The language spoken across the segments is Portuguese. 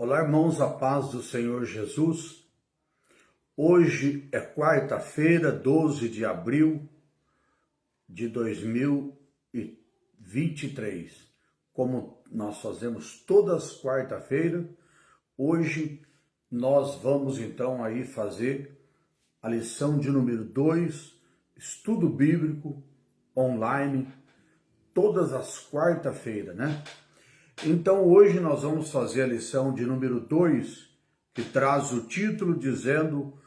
Olá, irmãos, a paz do Senhor Jesus. Hoje é quarta-feira, 12 de abril de 2023. Como nós fazemos todas as quarta-feiras, hoje nós vamos então aí fazer a lição de número 2, estudo bíblico online, todas as quarta-feiras, né? Então hoje nós vamos fazer a lição de número 2, que traz o título dizendo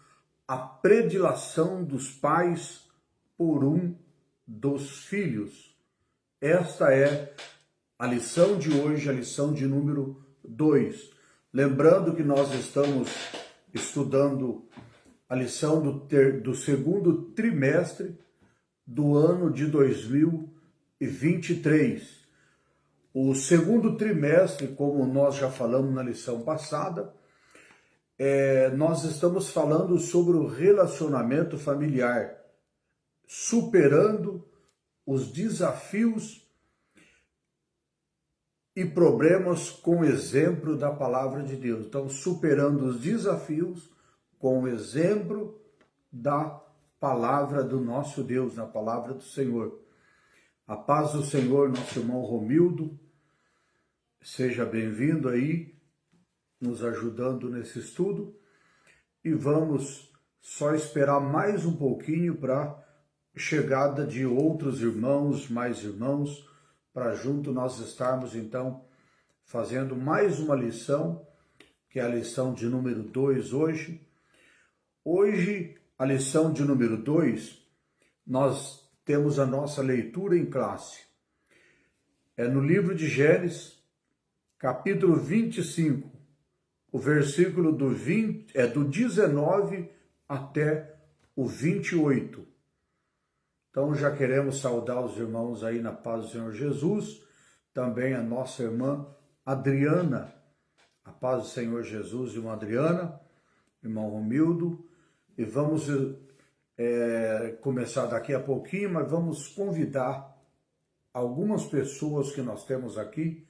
a predileção dos pais por um dos filhos. Esta é a lição de hoje, a lição de número 2. Lembrando que nós estamos estudando a lição do segundo trimestre do ano de 2023. O segundo trimestre, como nós já falamos na lição passada, nós estamos falando sobre o relacionamento familiar, superando os desafios e problemas com o exemplo da palavra de Deus. Então, superando os desafios com o exemplo da palavra do nosso Deus, na palavra do Senhor. A paz do Senhor, nosso irmão Romildo, seja bem-vindo aí, nos ajudando nesse estudo. E vamos só esperar mais um pouquinho para a chegada de outros irmãos, mais irmãos, para junto nós estarmos então fazendo mais uma lição, que é a lição de número 2 hoje. Hoje, a lição de número 2, nós temos a nossa leitura em classe. É no livro de Gênesis, capítulo 25, o versículo do 19 até o 28. Então já queremos saudar os irmãos aí na paz do Senhor Jesus, também a nossa irmã Adriana, a paz do Senhor Jesus, irmã Adriana, irmão Romildo, e vamos começar daqui a pouquinho, mas vamos convidar algumas pessoas que nós temos aqui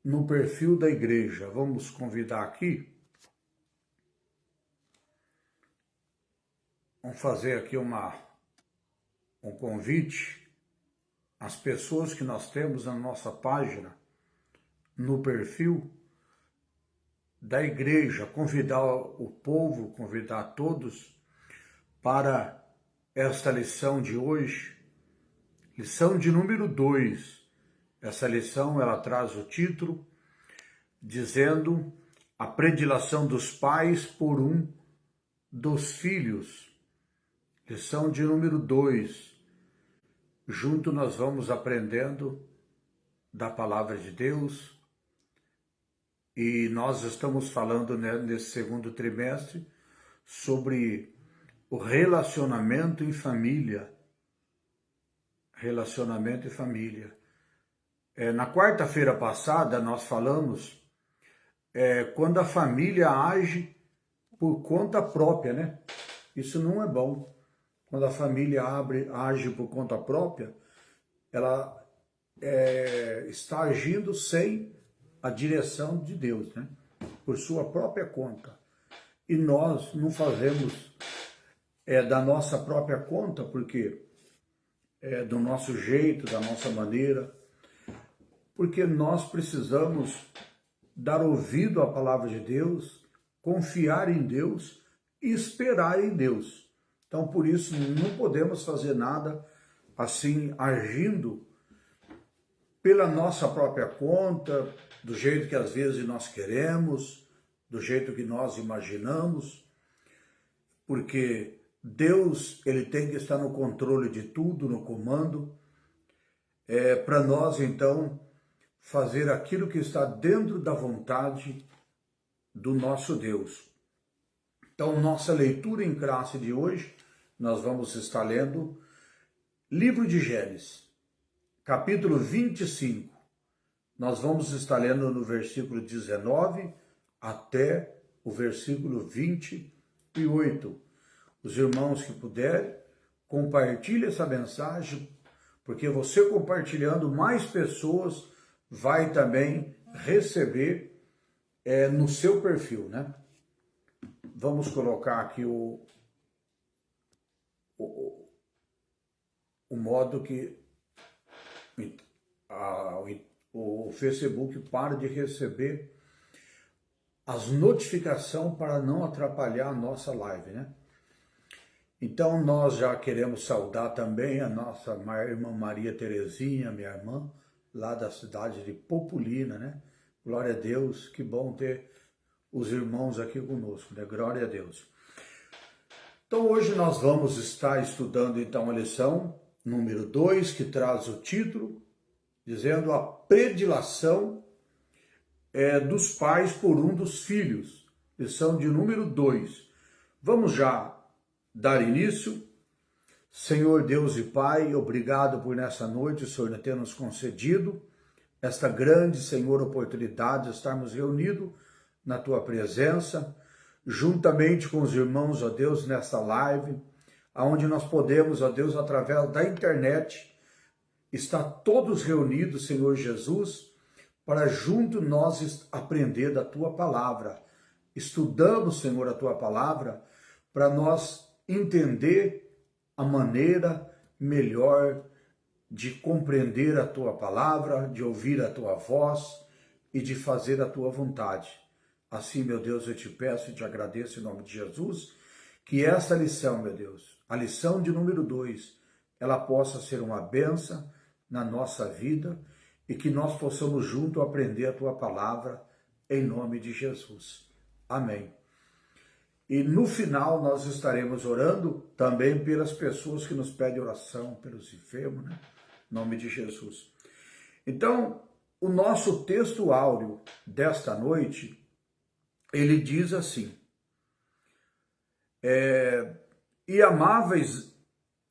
no perfil da igreja. Vamos convidar aqui. Vamos fazer aqui um convite às pessoas que nós temos na nossa página, no perfil da igreja, convidar o povo, convidar todos para esta lição de hoje, lição de número 2. Essa lição, ela traz o título dizendo a predileção dos pais por um dos filhos. Lição de número 2. Junto nós vamos aprendendo da palavra de Deus e nós estamos falando, né, nesse segundo trimestre sobre o relacionamento em família. Relacionamento em família. Na quarta-feira passada, nós falamos quando a família age por conta própria, né? Isso não é bom. Quando a família age por conta própria, ela está agindo sem a direção de Deus, né? Por sua própria conta. E nós não fazemos da nossa própria conta, porque do nosso jeito, da nossa maneira, porque nós precisamos dar ouvido à palavra de Deus, confiar em Deus e esperar em Deus. Então, por isso, não podemos fazer nada assim, agindo pela nossa própria conta, do jeito que às vezes nós queremos, do jeito que nós imaginamos, porque Deus, ele tem que estar no controle de tudo, no comando, para nós, então, fazer aquilo que está dentro da vontade do nosso Deus. Então, nossa leitura em classe de hoje, nós vamos estar lendo livro de Gênesis, capítulo 25. Nós vamos estar lendo no versículo 19 até o versículo 28. Os irmãos que puderem, compartilhem essa mensagem, porque você compartilhando, mais pessoas vai também receber no seu perfil, né? Vamos colocar aqui o modo que o Facebook para de receber as notificações para não atrapalhar a nossa live, né? Então nós já queremos saudar também a nossa irmã Maria Terezinha, minha irmã, lá da cidade de Populina, né? Glória a Deus, que bom ter os irmãos aqui conosco, né? Glória a Deus. Então hoje nós vamos estar estudando então a lição número 2, que traz o título, dizendo a predileção dos pais por um dos filhos. Lição de número 2. Vamos já dar início. Senhor Deus e Pai, obrigado por nessa noite, o Senhor ter nos concedido esta grande, Senhor, oportunidade de estarmos reunidos na Tua presença, juntamente com os irmãos, ó Deus, nesta live, onde nós podemos, ó Deus, através da internet, estar todos reunidos, Senhor Jesus, para junto nós aprender da Tua palavra. Estudamos, Senhor, a Tua palavra, para nós entender a maneira melhor de compreender a Tua palavra, de ouvir a Tua voz e de fazer a Tua vontade. Assim, meu Deus, eu te peço e te agradeço em nome de Jesus, que esta lição, meu Deus, a lição de número 2, ela possa ser uma bênção na nossa vida e que nós possamos junto aprender a Tua palavra em nome de Jesus. Amém. E no final nós estaremos orando também pelas pessoas que nos pedem oração, pelos enfermos, né? Em nome de Jesus. Então, o nosso texto áureo desta noite, ele diz assim: e amava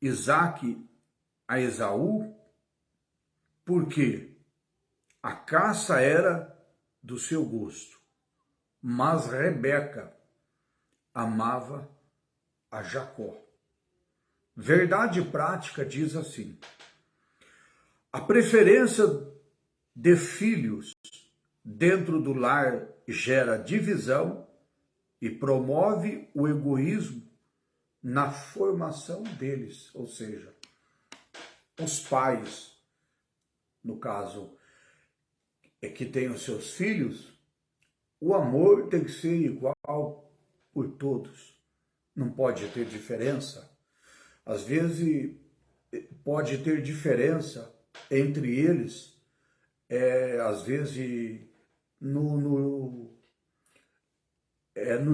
Isaque a Esaú, porque a caça era do seu gosto, mas Rebeca amava a Jacó. Verdade prática diz assim: a preferência de filhos dentro do lar gera divisão e promove o egoísmo na formação deles, ou seja, os pais, no caso, que têm os seus filhos, o amor tem que ser igual por todos, não pode ter diferença. Às vezes pode ter diferença entre eles, às vezes no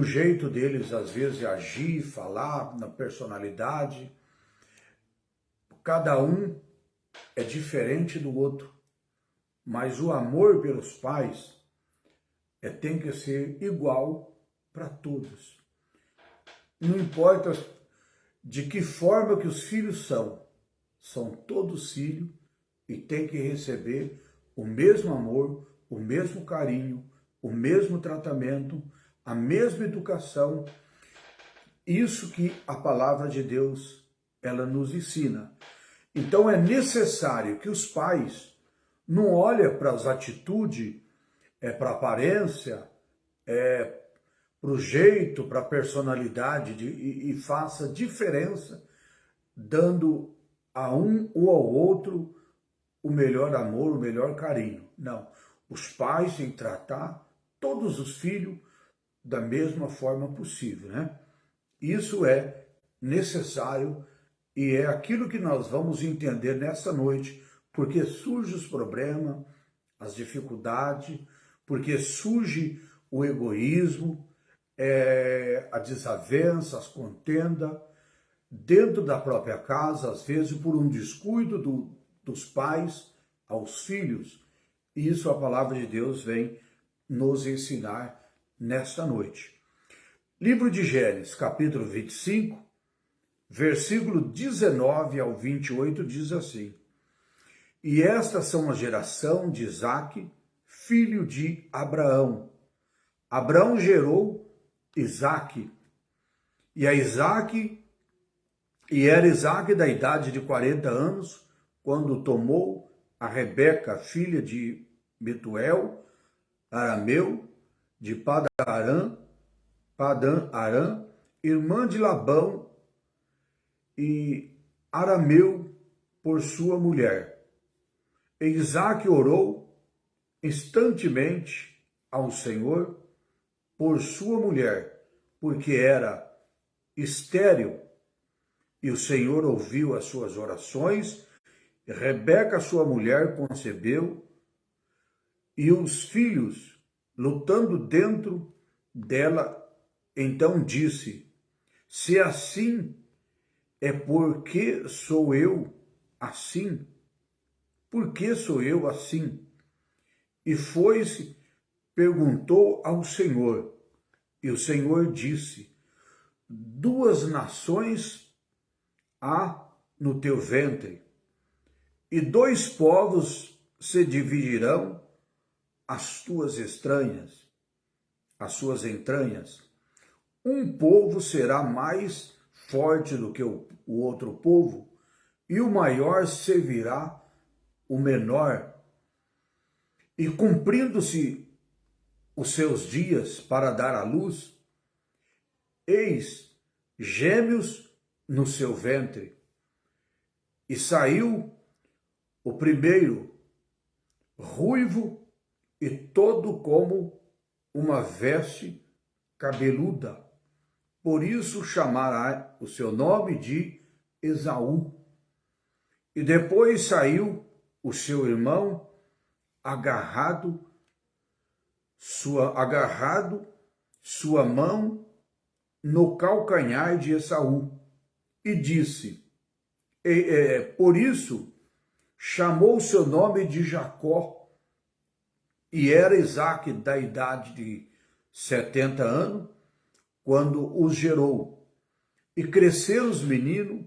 jeito deles, às vezes agir, falar, na personalidade. Cada um é diferente do outro, mas o amor pelos pais tem que ser igual para todos. Não importa de que forma que os filhos são todos filhos e têm que receber o mesmo amor, o mesmo carinho, o mesmo tratamento, a mesma educação. Isso que a palavra de Deus, ela nos ensina. Então é necessário que os pais não olhem para as atitudes, para a aparência, para o jeito, para a personalidade e faça diferença, dando a um ou ao outro o melhor amor, o melhor carinho. Não, os pais têm que tratar todos os filhos da mesma forma possível, né? Isso é necessário e é aquilo que nós vamos entender nessa noite, porque surgem os problemas, as dificuldades, porque surge o egoísmo, a desavença, as contendas, dentro da própria casa, às vezes por um descuido dos pais aos filhos. E isso a palavra de Deus vem nos ensinar nesta noite. Livro de Gênesis, capítulo 25, versículo 19 ao 28, diz assim: e estas são a geração de Isaque, filho de Abraão. Abraão gerou Isaque, e era Isaque da idade de 40 anos, quando tomou a Rebeca, filha de Betuel, arameu, de Padã Arã, irmã de Labão, e arameu por sua mulher. E Isaque orou instantemente ao Senhor por sua mulher, porque era estéril, e o Senhor ouviu as suas orações. Rebeca, sua mulher, concebeu, e os filhos lutando dentro dela, então disse: se assim é, porque sou eu assim? Por que sou eu assim? E foi-se, perguntou ao Senhor, e o Senhor disse: duas nações há no teu ventre, e dois povos se dividirão as tuas as suas entranhas. Um povo será mais forte do que o outro povo, e o maior servirá o menor. E cumprindo-se os seus dias para dar à luz, eis gêmeos no seu ventre. E saiu o primeiro ruivo e todo como uma veste cabeluda. Por isso chamará o seu nome de Esaú. E depois saiu o seu irmão agarrado sua mão no calcanhar de Esaú, e disse, por isso chamou o seu nome de Jacó, e era Isaque da idade de 70 anos, quando os gerou. E cresceram os meninos,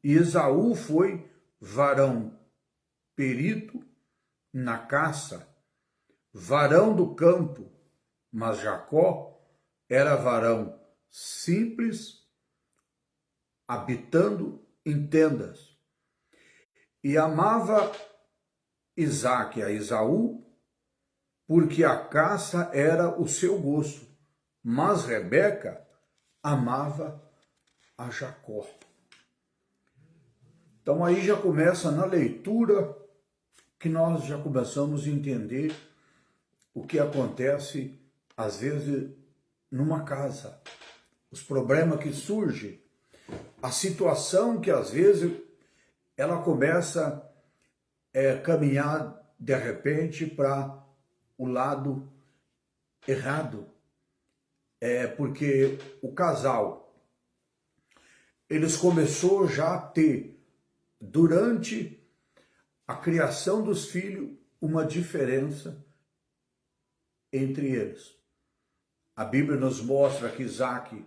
e Esaú foi varão perito na caça, varão do campo, mas Jacó era varão simples, habitando em tendas. E amava Isaque a Esaú, porque a caça era o seu gosto, mas Rebeca amava a Jacó. Então aí já começa na leitura que nós já começamos a entender o que acontece às vezes numa casa, os problemas que surgem, a situação que às vezes ela começa a caminhar de repente para o lado errado. Porque o casal, eles começou já a ter, durante a criação dos filhos, uma diferença entre eles. A Bíblia nos mostra que Isaque,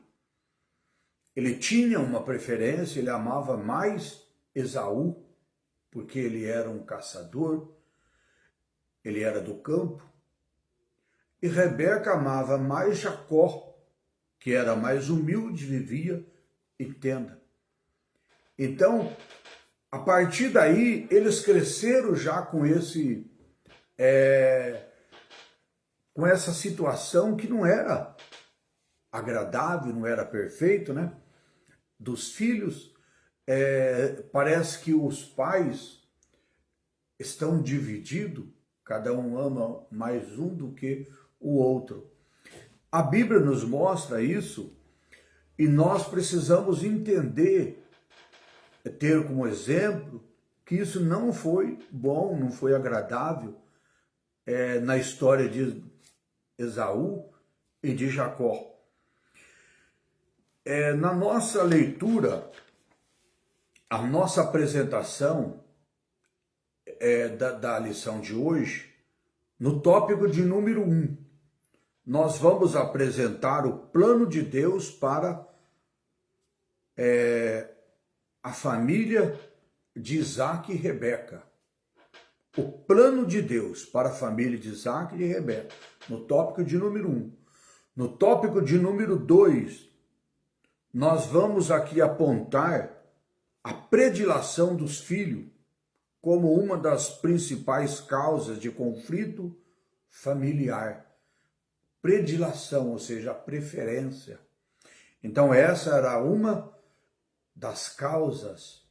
ele tinha uma preferência, ele amava mais Esaú, porque ele era um caçador, ele era do campo, e Rebeca amava mais Jacó, que era mais humilde, vivia em tenda. Então, a partir daí, eles cresceram já com com essa situação que não era agradável, não era perfeito, né? Dos filhos, parece que os pais estão divididos, cada um ama mais um do que o outro. A Bíblia nos mostra isso e nós precisamos entender, ter como exemplo, que isso não foi bom, não foi agradável na história de Esaú e de Jacó. Na nossa leitura, a nossa apresentação da lição de hoje, no tópico de número 1, nós vamos apresentar o plano de Deus para a família de Isaque e Rebeca. O plano de Deus para a família de Isaque e Rebeca, no tópico de número 1. No tópico de número 2, nós vamos aqui apontar a predileção dos filhos como uma das principais causas de conflito familiar. predileção, ou seja, a preferência. Então essa era uma das causas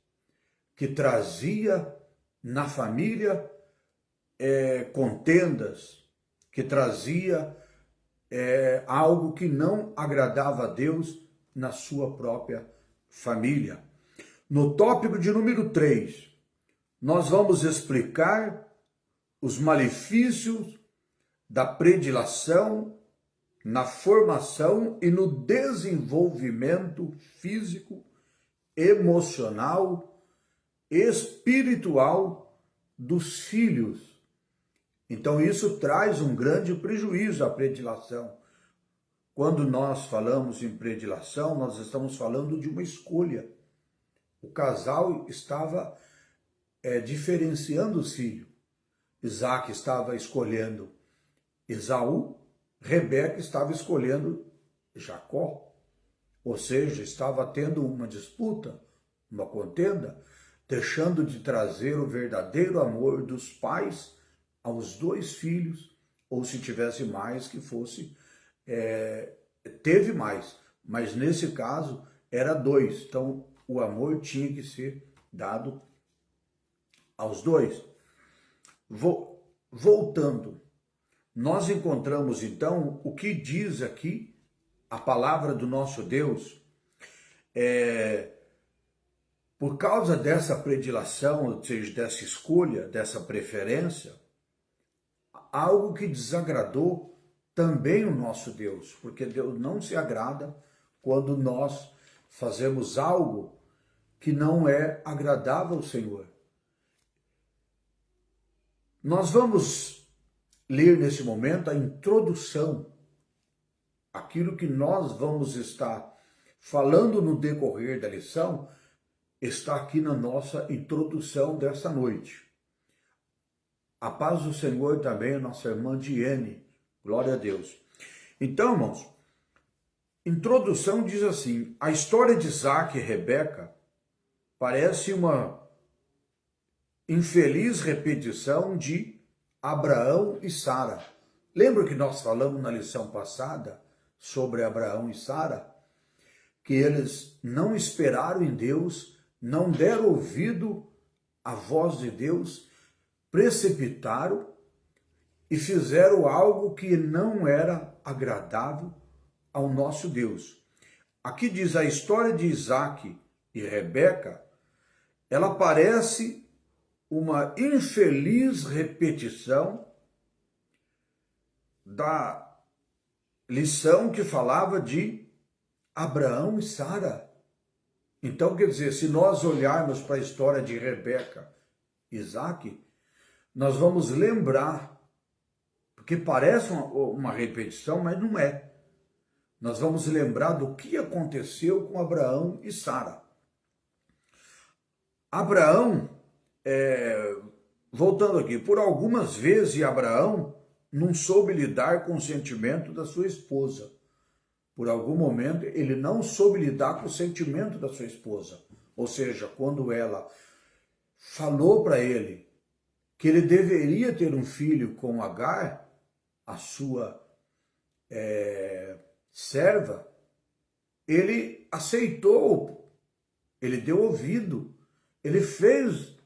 que trazia na família contendas, que trazia algo que não agradava a Deus na sua própria família. No tópico de número 3, nós vamos explicar os malefícios da predileção na formação e no desenvolvimento físico, emocional, espiritual dos filhos. Então isso traz um grande prejuízo à predileção. Quando nós falamos em predileção, nós estamos falando de uma escolha. O casal estava diferenciando os filhos. Isaac estava escolhendo Esaú, Rebeca estava escolhendo Jacó. Ou seja, estava tendo uma disputa, uma contenda, deixando de trazer o verdadeiro amor dos pais aos dois filhos, ou se tivesse mais, que fosse, teve mais, mas nesse caso era 2, então o amor tinha que ser dado aos 2. Voltando, nós encontramos então o que diz aqui a palavra do nosso Deus. Por causa dessa predileção, ou seja, dessa escolha, dessa preferência, algo que desagradou também o nosso Deus, porque Deus não se agrada quando nós fazemos algo que não é agradável ao Senhor. Nós vamos ler nesse momento a introdução, aquilo que nós vamos estar falando no decorrer da lição, está aqui na nossa introdução dessa noite. A paz do Senhor também, nossa irmã Diene, glória a Deus. Então, irmãos, introdução diz assim: a história de Isaac e Rebeca parece uma infeliz repetição de Abraão e Sara. Lembra que nós falamos na lição passada sobre Abraão e Sara? Que eles não esperaram em Deus, não deram ouvido à voz de Deus, precipitaram e fizeram algo que não era agradável ao nosso Deus. Aqui diz a história de Isaac e Rebeca, ela parece uma infeliz repetição da lição que falava de Abraão e Sara. Então, quer dizer, se nós olharmos para a história de Rebeca e Isaac, nós vamos lembrar, porque parece uma repetição, mas não é. Nós vamos lembrar do que aconteceu com Abraão e Sara. Abraão, voltando aqui, por algumas vezes Abraão não soube lidar com o sentimento da sua esposa. Por algum momento ele não soube lidar com o sentimento da sua esposa. Ou seja, quando ela falou para ele que ele deveria ter um filho com Agar, a sua serva, ele aceitou, ele deu ouvido, ele fez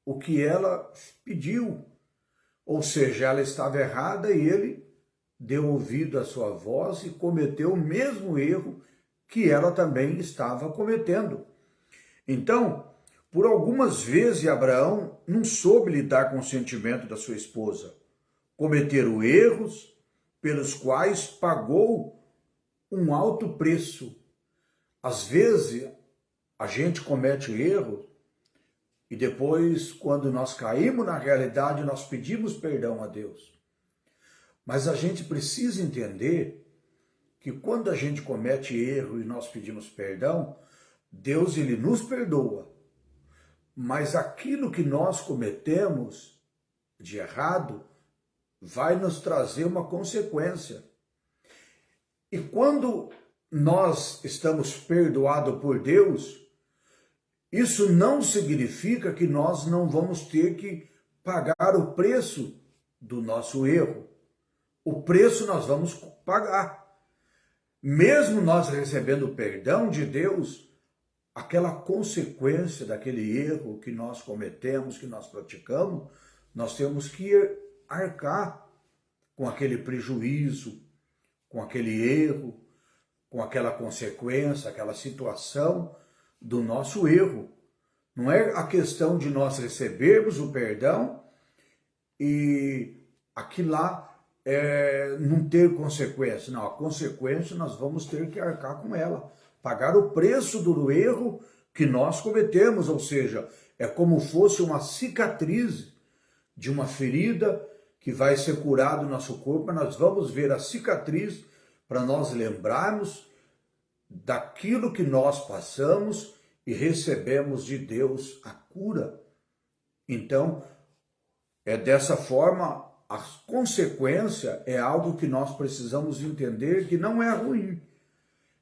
o que ela pediu. Ou seja, ela estava errada e ele deu ouvido à sua voz e cometeu o mesmo erro que ela também estava cometendo. Então, por algumas vezes Abraão não soube lidar com o sentimento da sua esposa, cometeram erros pelos quais pagou um alto preço. Às vezes a gente comete erro e depois, quando nós caímos na realidade, nós pedimos perdão a Deus. Mas a gente precisa entender que quando a gente comete erro e nós pedimos perdão, Deus ele nos perdoa. Mas aquilo que nós cometemos de errado vai nos trazer uma consequência. E quando nós estamos perdoados por Deus, isso não significa que nós não vamos ter que pagar o preço do nosso erro. o preço nós vamos pagar. Mesmo nós recebendo o perdão de Deus, aquela consequência daquele erro que nós cometemos, que nós praticamos, nós temos que arcar com aquele prejuízo, com aquele erro, com aquela consequência, aquela situação do nosso erro. Não é a questão de nós recebermos o perdão e aquilo lá não ter consequência. Não, a consequência nós vamos ter que arcar com ela. Pagar o preço do erro que nós cometemos, ou seja, é como fosse uma cicatriz de uma ferida que vai ser curada no nosso corpo, nós vamos ver a cicatriz para nós lembrarmos daquilo que nós passamos e recebemos de Deus a cura. Então, dessa forma, a consequência é algo que nós precisamos entender que não é ruim.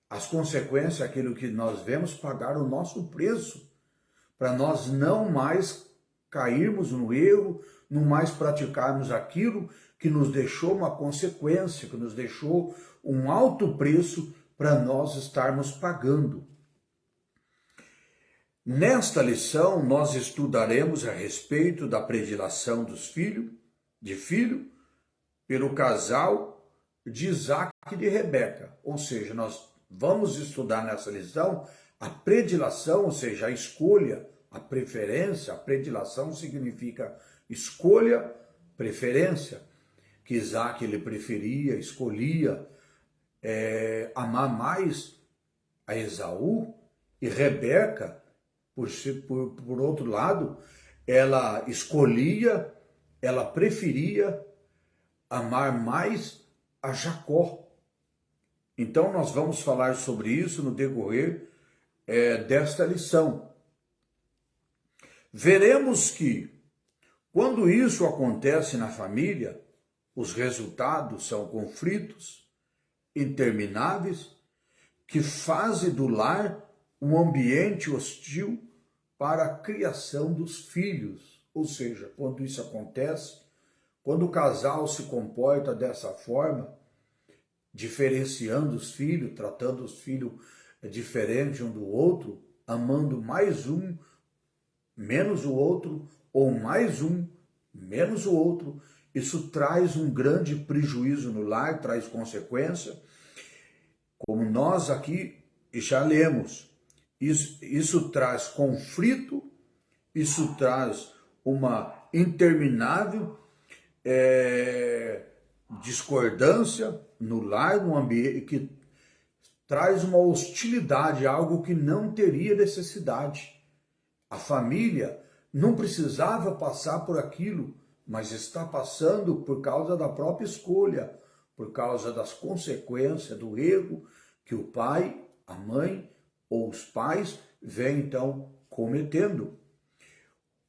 As consequências é aquilo que nós vemos pagar o nosso preço, para nós não mais cairmos no erro, não mais praticarmos aquilo que nos deixou uma consequência, que nos deixou um alto preço para nós estarmos pagando. Nesta lição, nós estudaremos a respeito da predileção dos filho pelo casal de Isaac e de Rebeca. Ou seja, nós vamos estudar nessa lição a predileção, ou seja, a escolha, a preferência. A predileção significa escolha, preferência, que Isaac ele preferia, escolhia amar mais a Esaú, e Rebeca, por outro lado, ela escolhia, ela preferia amar mais a Jacó. Então nós vamos falar sobre isso no decorrer desta lição. Veremos que quando isso acontece na família, os resultados são conflitos intermináveis que fazem do lar um ambiente hostil para a criação dos filhos. Ou seja, quando isso acontece, quando o casal se comporta dessa forma, diferenciando os filhos, tratando os filhos diferente um do outro, amando mais um, menos o outro, ou mais um, menos o outro, isso traz um grande prejuízo no lar, traz consequência. Como nós aqui já lemos, isso traz conflito, isso traz uma interminável discordância no lar, no ambiente, que traz uma hostilidade, algo que não teria necessidade. A família não precisava passar por aquilo, mas está passando por causa da própria escolha, por causa das consequências do erro que o pai, a mãe ou os pais vêm então cometendo.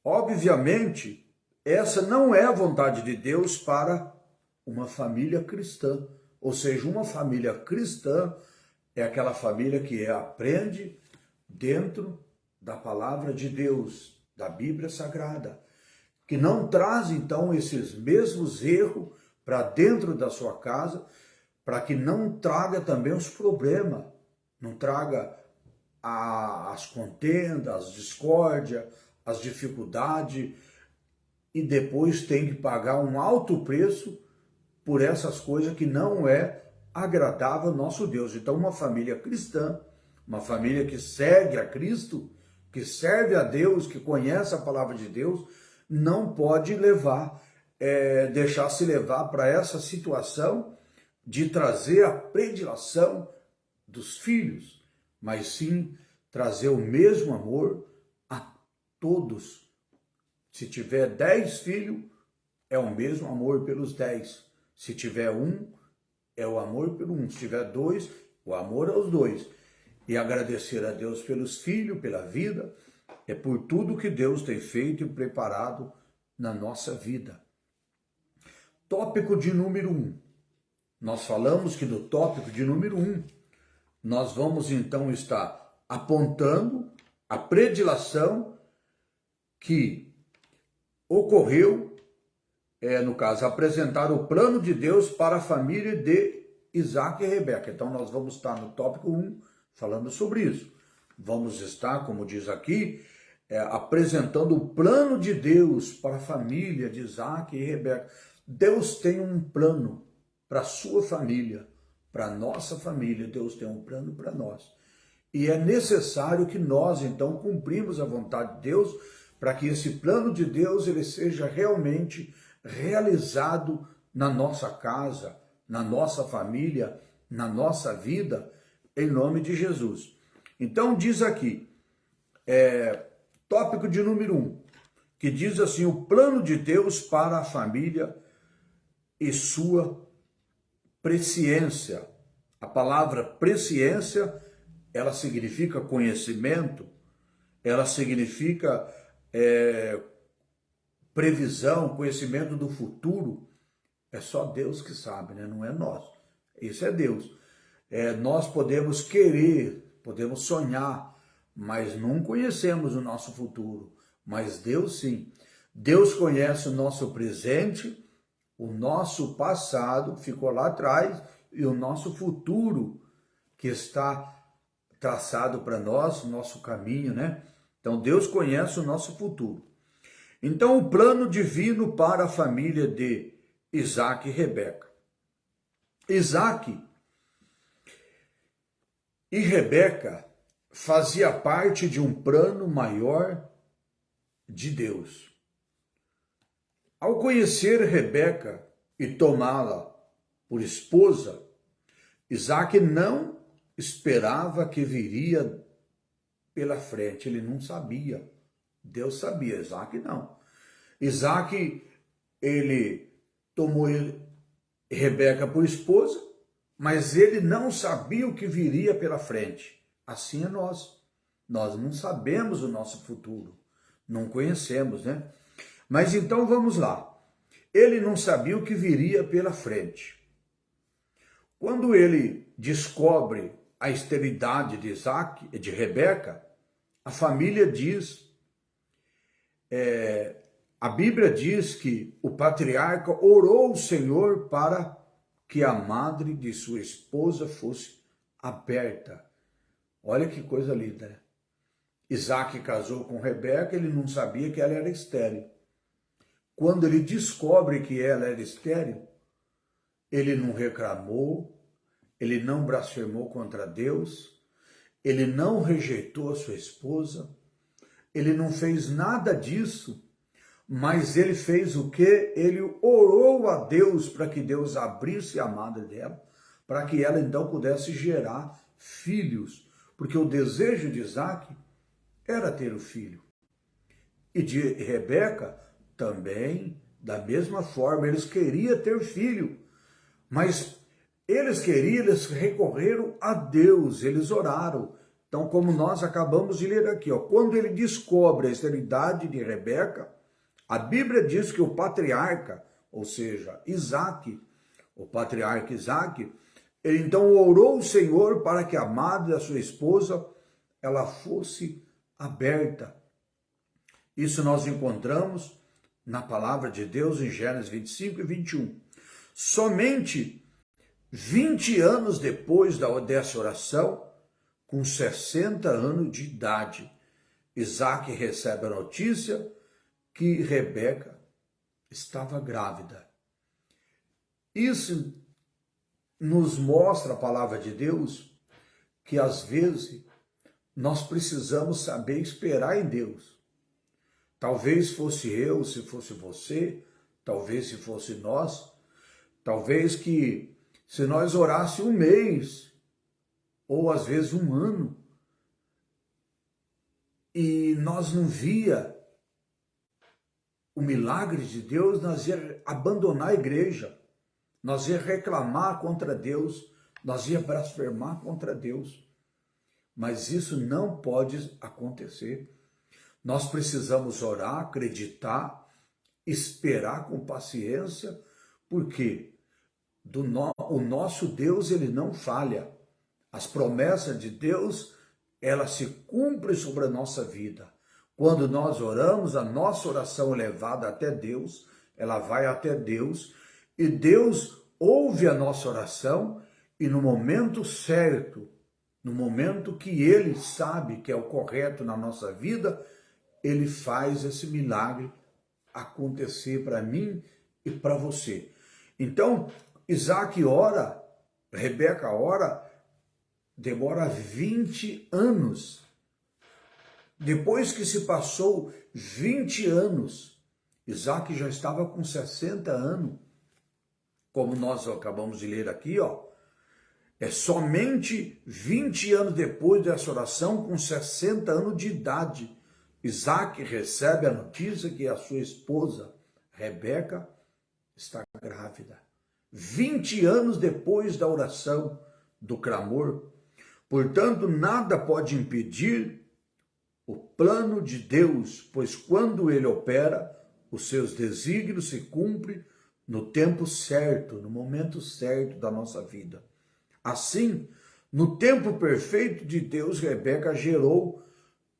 Obviamente, essa não é a vontade de Deus para uma família cristã. Ou seja, uma família cristã é aquela família que aprende dentro da palavra de Deus, da Bíblia Sagrada, que não traz então esses mesmos erros para dentro da sua casa, para que não traga também os problemas, não traga as contendas, as discórdias, as dificuldades, e depois tem que pagar um alto preço por essas coisas que não é agradável ao nosso Deus. Então, uma família cristã, uma família que segue a Cristo, que serve a Deus, que conhece a palavra de Deus, não pode deixar-se levar para essa situação de trazer a predileção dos filhos, mas sim trazer o mesmo amor a todos. Se tiver 10 filhos, é o mesmo amor pelos 10. Se tiver um, é o amor pelo um. Se tiver 2, o amor aos 2. E agradecer a Deus pelos filhos, pela vida, é por tudo que Deus tem feito e preparado na nossa vida. Tópico de número 1. Nós falamos que no tópico de número 1, nós vamos então estar apontando a predileção que ocorreu no caso, apresentar o plano de Deus para a família de Isaac e Rebeca. Então nós vamos estar no tópico 1 falando sobre isso. Vamos estar, como diz aqui, apresentando o plano de Deus para a família de Isaac e Rebeca. Deus tem um plano para a sua família, para a nossa família. Deus tem um plano para nós. E é necessário que nós, então, cumprimos a vontade de Deus para que esse plano de Deus ele seja realmente realizado na nossa casa, na nossa família, na nossa vida, em nome de Jesus. Então diz aqui, tópico de número 1, que diz assim, o plano de Deus para a família e sua presciência. A palavra presciência, ela significa conhecimento, ela significa previsão, conhecimento do futuro. É só Deus que sabe, né? Não é nós. Isso é Deus. Nós podemos querer, podemos sonhar, mas não conhecemos o nosso futuro. Mas Deus sim. Deus conhece o nosso presente, o nosso passado, ficou lá atrás, e o nosso futuro, que está traçado para nós, nosso caminho, né? Então Deus conhece o nosso futuro. Então o plano divino para a família de Isaac e Rebeca. Isaac e Rebeca fazia parte de um plano maior de Deus. Ao conhecer Rebeca e tomá-la por esposa, Isaac não esperava que viria pela frente, ele não sabia. Deus sabia, Isaac não. Isaac, ele tomou Rebeca por esposa, mas ele não sabia o que viria pela frente. Assim é nós. Nós não sabemos o nosso futuro, não conhecemos, né? Mas então vamos lá. Ele não sabia o que viria pela frente. Quando ele descobre a esterilidade de Isaac e de Rebeca, a família diz, a Bíblia diz que o patriarca orou ao Senhor para que a madre de sua esposa fosse aberta. Olha que coisa linda, né? Isaac casou com Rebeca, ele não sabia que ela era estéril. Quando ele descobre que ela era estéril, ele não reclamou, ele não blasfemou contra Deus, ele não rejeitou a sua esposa, ele não fez nada disso, mas ele fez o quê? Ele orou a Deus para que Deus abrisse a madre dela, para que ela então pudesse gerar filhos, porque o desejo de Isaac era ter o filho. E de Rebeca também, da mesma forma, eles queriam ter filho, mas eles recorreram a Deus, eles oraram. Então, como nós acabamos de ler aqui, quando ele descobre a esterilidade de Rebeca, a Bíblia diz que o patriarca, ou seja, Isaac, o patriarca Isaac, ele então orou ao Senhor para que a madre da sua esposa, ela fosse aberta. Isso nós encontramos na palavra de Deus em Gênesis 25 e 21. Somente 20 anos depois dessa oração, com 60 anos de idade, Isaac recebe a notícia que Rebeca estava grávida. Isso nos mostra a palavra de Deus que às vezes nós precisamos saber esperar em Deus. Talvez fosse eu, se fosse você, talvez se fosse nós, talvez que se nós orássemos um mês, ou às vezes um ano, e nós não via o milagre de Deus, nós ia abandonar a igreja, nós ia reclamar contra Deus, nós ia blasfemar contra Deus. Mas isso não pode acontecer. Nós precisamos orar, acreditar, esperar com paciência, porque o nosso Deus, ele não falha. As promessas de Deus, elas se cumprem sobre a nossa vida. Quando nós oramos, a nossa oração é levada até Deus ela vai até Deus e Deus ouve a nossa oração e no momento certo, no momento que Ele sabe que é o correto na nossa vida, Ele faz esse milagre acontecer para mim e para você. Então, Isaac ora, Rebeca ora, demora 20 anos. Depois que se passou 20 anos, Isaac já estava com 60 anos, como nós acabamos de ler aqui, ó. É somente 20 anos depois dessa oração, com 60 anos de idade, Isaac recebe a notícia que a sua esposa, Rebeca, está grávida. 20 anos depois da oração, do clamor. Portanto, nada pode impedir o plano de Deus, pois quando Ele opera, os seus desígnios se cumprem no tempo certo, no momento certo da nossa vida. Assim, no tempo perfeito de Deus, Rebeca gerou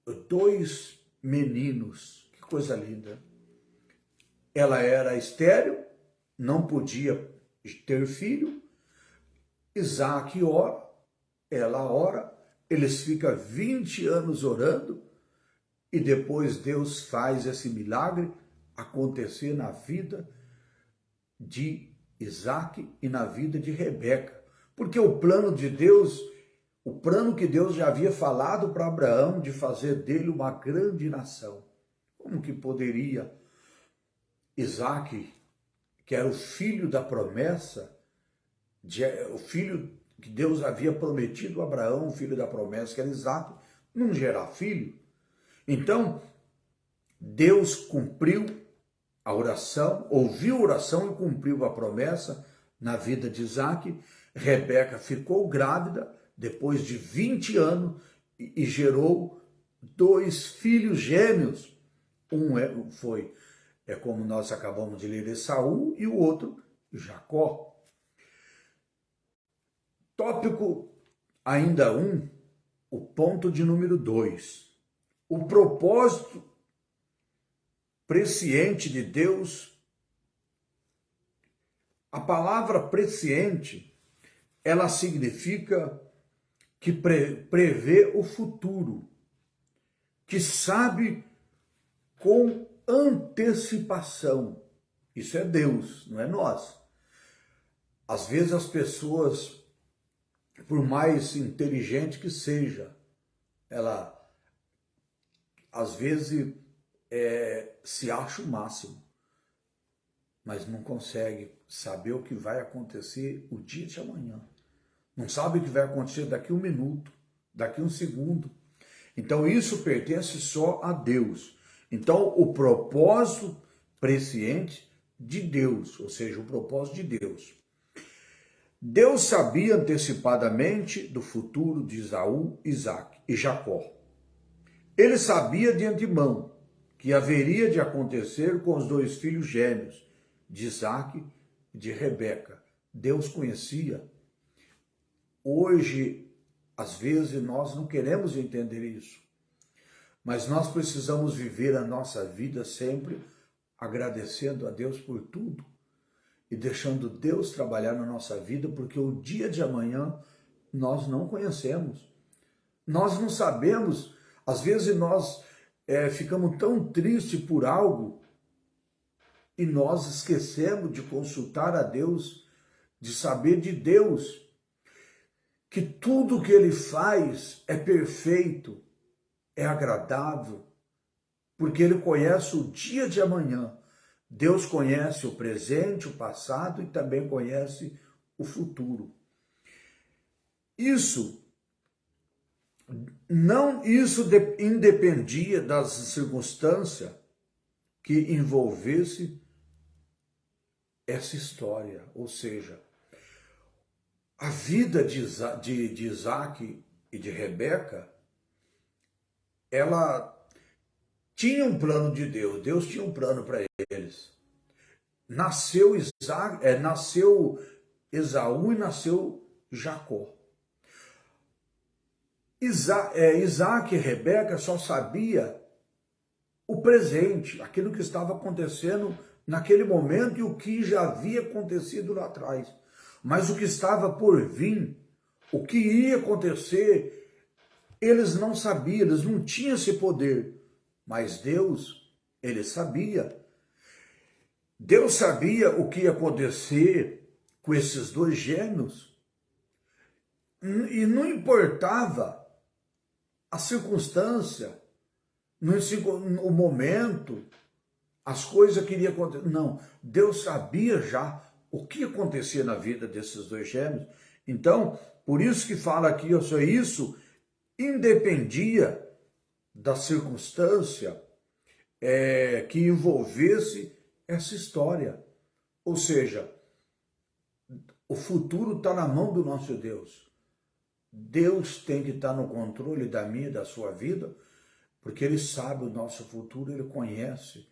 2 meninos. Que coisa linda. Ela era estéril, não podia ter filho. Isaac ora, ela ora, eles ficam 20 anos orando e depois Deus faz esse milagre acontecer na vida de Isaac e na vida de Rebeca. Porque o plano de Deus, o plano que Deus já havia falado para Abraão de fazer dele uma grande nação. Como que poderia Isaac, que era o filho da promessa, o filho que Deus havia prometido a Abraão, o filho da promessa, que era Isaac, não gerar filho? Então, Deus cumpriu a oração, ouviu a oração e cumpriu a promessa na vida de Isaac. Rebeca ficou grávida depois de 20 anos e gerou 2 filhos gêmeos. Um foi, como nós acabamos de ler, Esaú, e o outro, Jacó. Tópico ainda 1, o ponto de número 2. O propósito presciente de Deus. A palavra presciente, ela significa que prevê o futuro, que sabe com antecipação. Isso é Deus, não é nós. Às vezes as pessoas, por mais inteligente que seja, ela às vezes se acha o máximo, mas não consegue saber o que vai acontecer o dia de amanhã. Não sabe o que vai acontecer daqui 1 minuto, daqui 1 segundo. Então isso pertence só a Deus. Então o propósito presciente de Deus, ou seja, o propósito de Deus. Deus sabia antecipadamente do futuro de Esaú, Isaac e Jacó. Ele sabia de antemão que haveria de acontecer com os 2 filhos gêmeos de Isaac e de Rebeca. Deus conhecia. Hoje, às vezes, nós não queremos entender isso, mas nós precisamos viver a nossa vida sempre agradecendo a Deus por tudo e deixando Deus trabalhar na nossa vida, porque o dia de amanhã nós não conhecemos. Nós não sabemos, às vezes nós ficamos tão tristes por algo e nós esquecemos de consultar a Deus, de saber de Deus, que tudo que Ele faz é perfeito, é agradável, porque Ele conhece o dia de amanhã. Deus conhece o presente, o passado e também conhece o futuro. Isso independia das circunstâncias que envolvesse essa história, ou seja, a vida de Isaac e de Rebeca, ela tinha um plano de Deus. Deus tinha um plano para eles. Nasceu Esaú e nasceu Jacó. Isaac e Rebeca só sabia o presente, aquilo que estava acontecendo naquele momento e o que já havia acontecido lá atrás. Mas o que estava por vir, o que ia acontecer, eles não sabiam, eles não tinham esse poder. Mas Deus, ele sabia. Deus sabia o que ia acontecer com esses dois gêmeos. E não importava a circunstância, o momento, as coisas que iriam acontecer. Não, Deus sabia já o que acontecia na vida desses dois gêmeos. Então, por isso que fala aqui, isso independia da circunstância que envolvesse essa história. Ou seja, o futuro está na mão do nosso Deus. Deus tem que estar no controle da minha e da sua vida, porque Ele sabe o nosso futuro, Ele conhece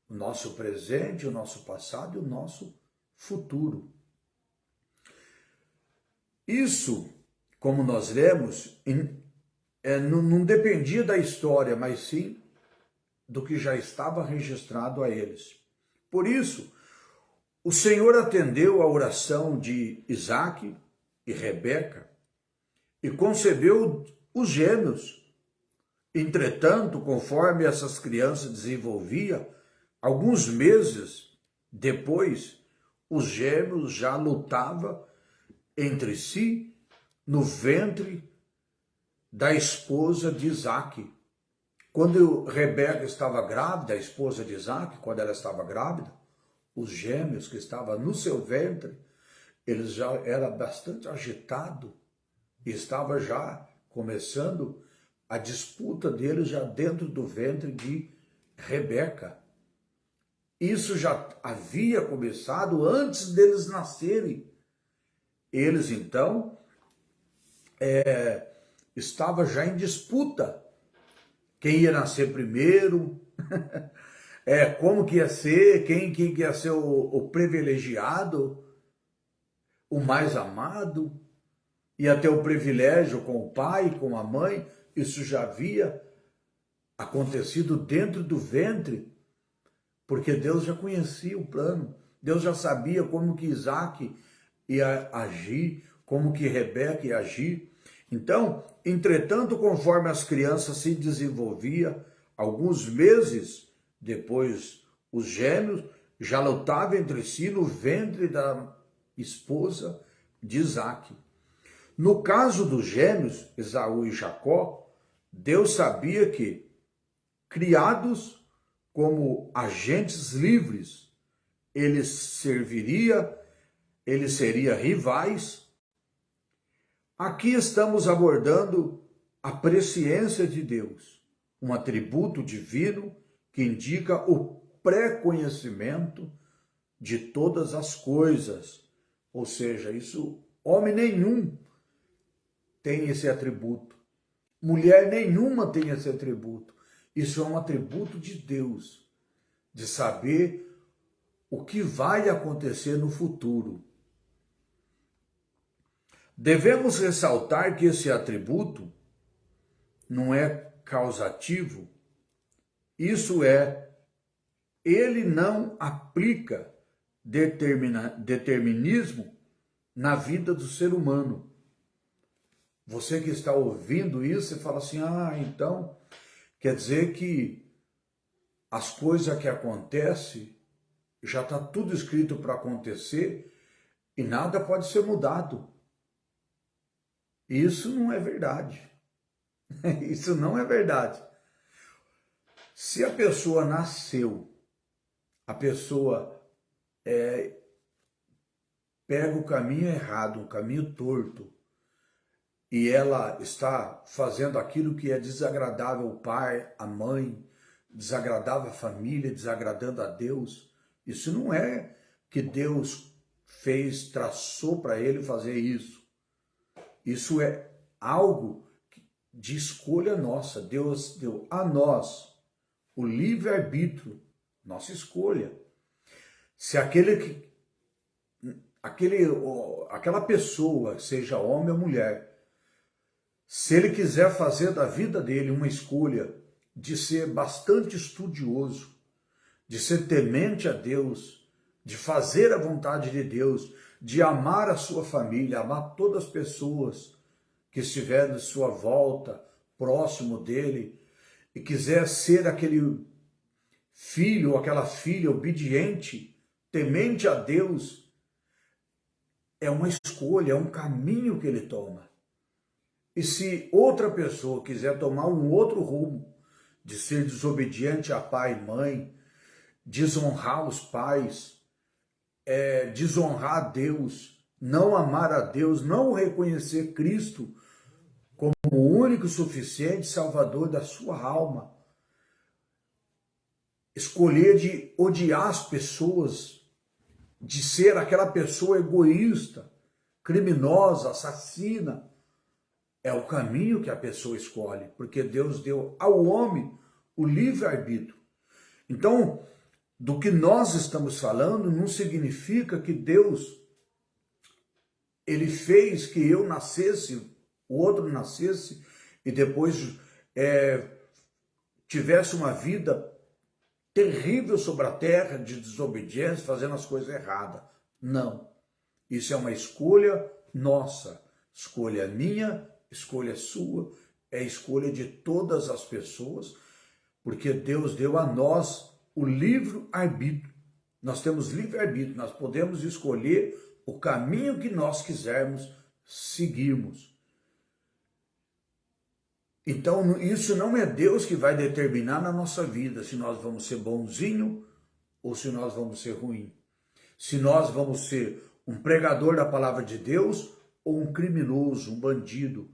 o nosso presente, o nosso passado e o nosso futuro. Isso, como nós lemos, não dependia da história, mas sim do que já estava registrado a eles. Por isso, o Senhor atendeu a oração de Isaque e Rebeca e concebeu os gêmeos. Entretanto, conforme essas crianças desenvolviam, alguns meses depois, os gêmeos já lutavam entre si no ventre da esposa de Isaque. Quando Rebeca estava grávida, a esposa de Isaque, quando ela estava grávida, os gêmeos que estavam no seu ventre, eles já eram bastante agitados e estava já começando a disputa deles já dentro do ventre de Rebeca. Isso já havia começado antes deles nascerem. Eles, então, estavam já em disputa. Quem ia nascer primeiro, como que ia ser, quem ia ser o privilegiado, o mais amado, ia ter o privilégio com o pai, com a mãe. Isso já havia acontecido dentro do ventre, porque Deus já conhecia o plano. Deus já sabia como que Isaque ia agir, como que Rebeca ia agir. Então, entretanto, conforme as crianças se desenvolviam, alguns meses depois, os gêmeos já lutavam entre si no ventre da esposa de Isaque. No caso dos gêmeos, Esaú e Jacó, Deus sabia que, criados como agentes livres, eles seriam rivais. Aqui estamos abordando a presciência de Deus, um atributo divino que indica o pré-conhecimento de todas as coisas. Ou seja, isso, homem nenhum tem esse atributo. Mulher nenhuma tem esse atributo. Isso é um atributo de Deus, de saber o que vai acontecer no futuro. Devemos ressaltar que esse atributo não é causativo, isso é, ele não aplica determinismo na vida do ser humano. Você que está ouvindo isso e fala assim, então quer dizer que as coisas que acontecem, já está tudo escrito para acontecer e nada pode ser mudado. Isso não é verdade. Isso não é verdade. Se a pessoa nasceu, a pessoa pega o caminho errado, um caminho torto, e ela está fazendo aquilo que é desagradável ao pai, à mãe, desagradável à família, desagradando a Deus, isso não é que Deus traçou para ele fazer isso. Isso é algo de escolha nossa. Deus deu a nós o livre-arbítrio, nossa escolha. Se aquela pessoa, seja homem ou mulher, se ele quiser fazer da vida dele uma escolha de ser bastante estudioso, de ser temente a Deus, de fazer a vontade de Deus, de amar a sua família, amar todas as pessoas que estiverem à sua volta, próximo dele, e quiser ser aquele filho ou aquela filha obediente, temente a Deus, é uma escolha, é um caminho que ele toma. E se outra pessoa quiser tomar um outro rumo, de ser desobediente a pai e mãe, desonrar os pais, desonrar a Deus, não amar a Deus, não reconhecer Cristo como o único e suficiente Salvador da sua alma, escolher de odiar as pessoas, de ser aquela pessoa egoísta, criminosa, assassina, é o caminho que a pessoa escolhe, porque Deus deu ao homem o livre-arbítrio. Então, do que nós estamos falando não significa que Deus, ele fez que eu nascesse, o outro nascesse e depois tivesse uma vida terrível sobre a terra, de desobediência, fazendo as coisas erradas. Não. Isso é uma escolha nossa, escolha minha, escolha sua, é escolha de todas as pessoas, porque Deus deu a nós o livre-arbítrio. Nós temos livre-arbítrio, nós podemos escolher o caminho que nós quisermos seguirmos. Então, isso não é Deus que vai determinar na nossa vida se nós vamos ser bonzinho ou se nós vamos ser ruim. Se nós vamos ser um pregador da palavra de Deus ou um criminoso, um bandido.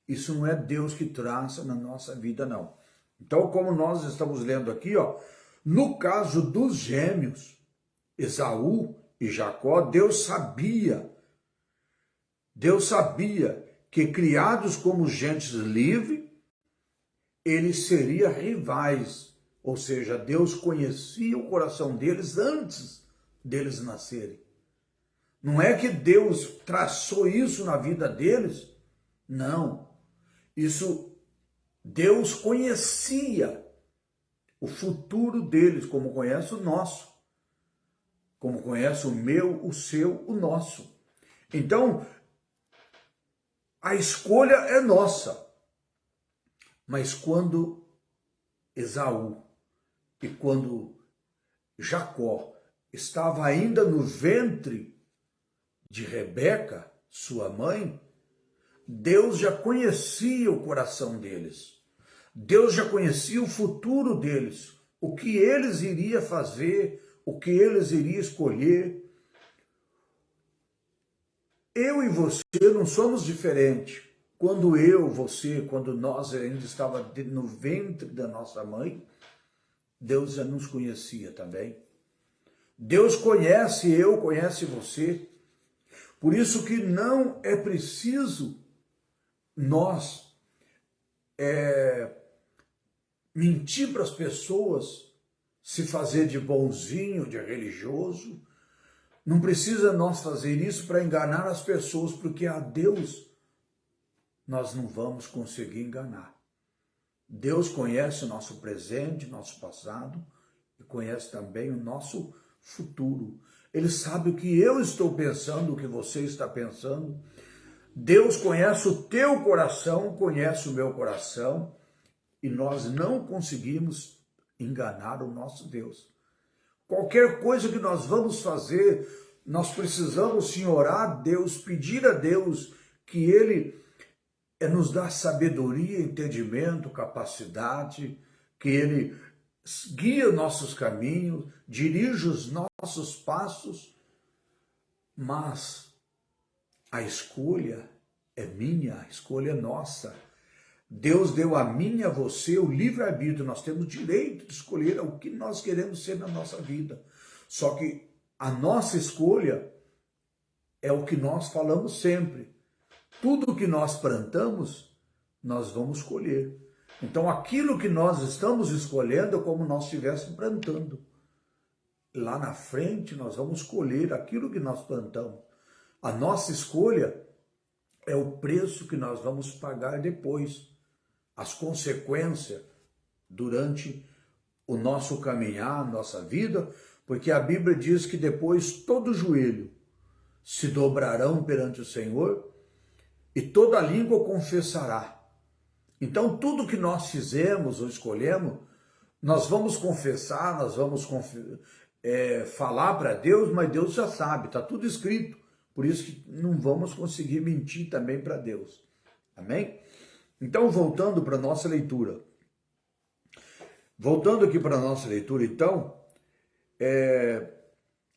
Isso não é Deus que traça na nossa vida, não. Então, como nós estamos lendo aqui, ó, no caso dos gêmeos, Esaú e Jacó, Deus sabia que criados como gentes livres, eles seriam rivais, ou seja, Deus conhecia o coração deles antes deles nascerem. Não é que Deus traçou isso na vida deles, não. Isso, Deus conhecia o futuro deles, como conhece o nosso, como conhece o meu, o seu, o nosso. Então, a escolha é nossa. Mas quando Esaú e quando Jacó estava ainda no ventre de Rebeca, sua mãe, Deus já conhecia o coração deles. Deus já conhecia o futuro deles, o que eles iriam fazer, o que eles iriam escolher. Eu e você não somos diferentes. Quando quando nós ainda estávamos no ventre da nossa mãe, Deus já nos conhecia também. Deus conhece eu, conhece você. Por isso que não é preciso nós mentir para as pessoas, se fazer de bonzinho, de religioso. Não precisa nós fazer isso para enganar as pessoas, porque a Deus nós não vamos conseguir enganar. Deus conhece o nosso presente, nosso passado, e conhece também o nosso futuro. Ele sabe o que eu estou pensando, o que você está pensando. Deus conhece o teu coração, conhece o meu coração, e nós não conseguimos enganar o nosso Deus. Qualquer coisa que nós vamos fazer, nós precisamos sim orar a Deus, pedir a Deus que Ele nos dá sabedoria, entendimento, capacidade, que Ele guia nossos caminhos, dirige os nossos passos, mas a escolha é minha, a escolha é nossa. Deus deu a mim e a você o livre-arbítrio, nós temos direito de escolher o que nós queremos ser na nossa vida. Só que a nossa escolha é o que nós falamos sempre. Tudo que nós plantamos, nós vamos colher. Então, aquilo que nós estamos escolhendo é como nós estivéssemos plantando. Lá na frente, nós vamos colher aquilo que nós plantamos. A nossa escolha é o preço que nós vamos pagar depois. As consequências durante o nosso caminhar, a nossa vida, porque a Bíblia diz que depois todo joelho se dobrarão perante o Senhor e toda língua confessará. Então, tudo que nós fizemos ou escolhemos, nós vamos confessar, nós vamos falar para Deus, mas Deus já sabe, está tudo escrito. Por isso que não vamos conseguir mentir também para Deus. Amém? Então, voltando para a nossa leitura. Voltando aqui para a nossa leitura, então,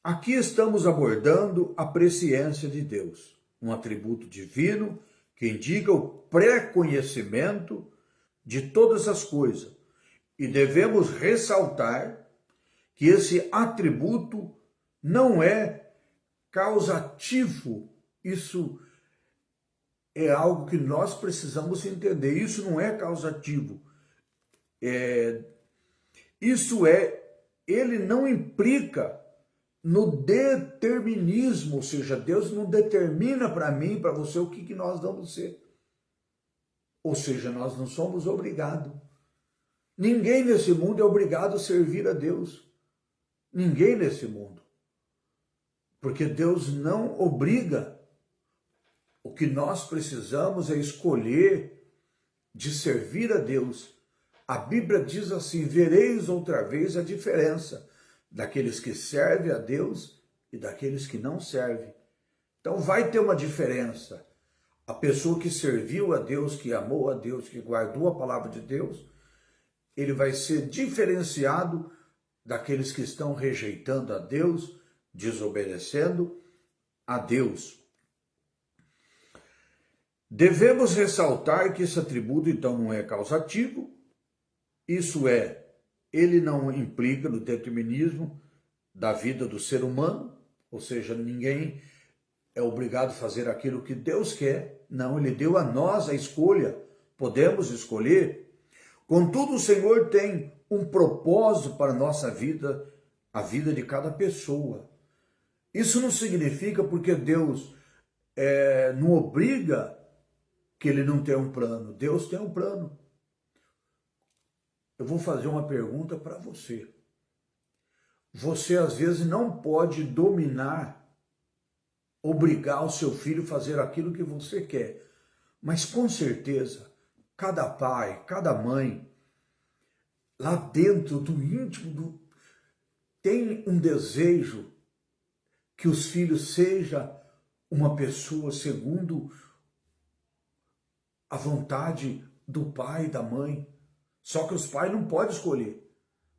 aqui estamos abordando a presciência de Deus, um atributo divino que indica o pré-conhecimento de todas as coisas. E devemos ressaltar que esse atributo não é causativo. Isso é algo que nós precisamos entender. Isso não é causativo. Ele não implica no determinismo, ou seja, Deus não determina para mim, para você, o que nós vamos ser. Ou seja, nós não somos obrigados. Ninguém nesse mundo é obrigado a servir a Deus. Ninguém nesse mundo. Porque Deus não obriga. O que nós precisamos é escolher de servir a Deus. A Bíblia diz assim: vereis outra vez a diferença daqueles que servem a Deus e daqueles que não servem. Então vai ter uma diferença. A pessoa que serviu a Deus, que amou a Deus, que guardou a palavra de Deus, ele vai ser diferenciado daqueles que estão rejeitando a Deus, desobedecendo a Deus. Devemos ressaltar que esse atributo, então, não é causativo, isso é, ele não implica no determinismo da vida do ser humano, ou seja, ninguém é obrigado a fazer aquilo que Deus quer. Não, ele deu a nós a escolha, podemos escolher. Contudo, o Senhor tem um propósito para a nossa vida, a vida de cada pessoa. Isso não significa porque Deus não obriga que ele não tem um plano. Deus tem um plano. Eu vou fazer uma pergunta para você. Você, às vezes, não pode dominar, obrigar o seu filho a fazer aquilo que você quer. Mas, com certeza, cada pai, cada mãe, lá dentro do íntimo, tem um desejo que os filhos sejam uma pessoa segundo a vontade do pai e da mãe. Só que os pais não podem escolher.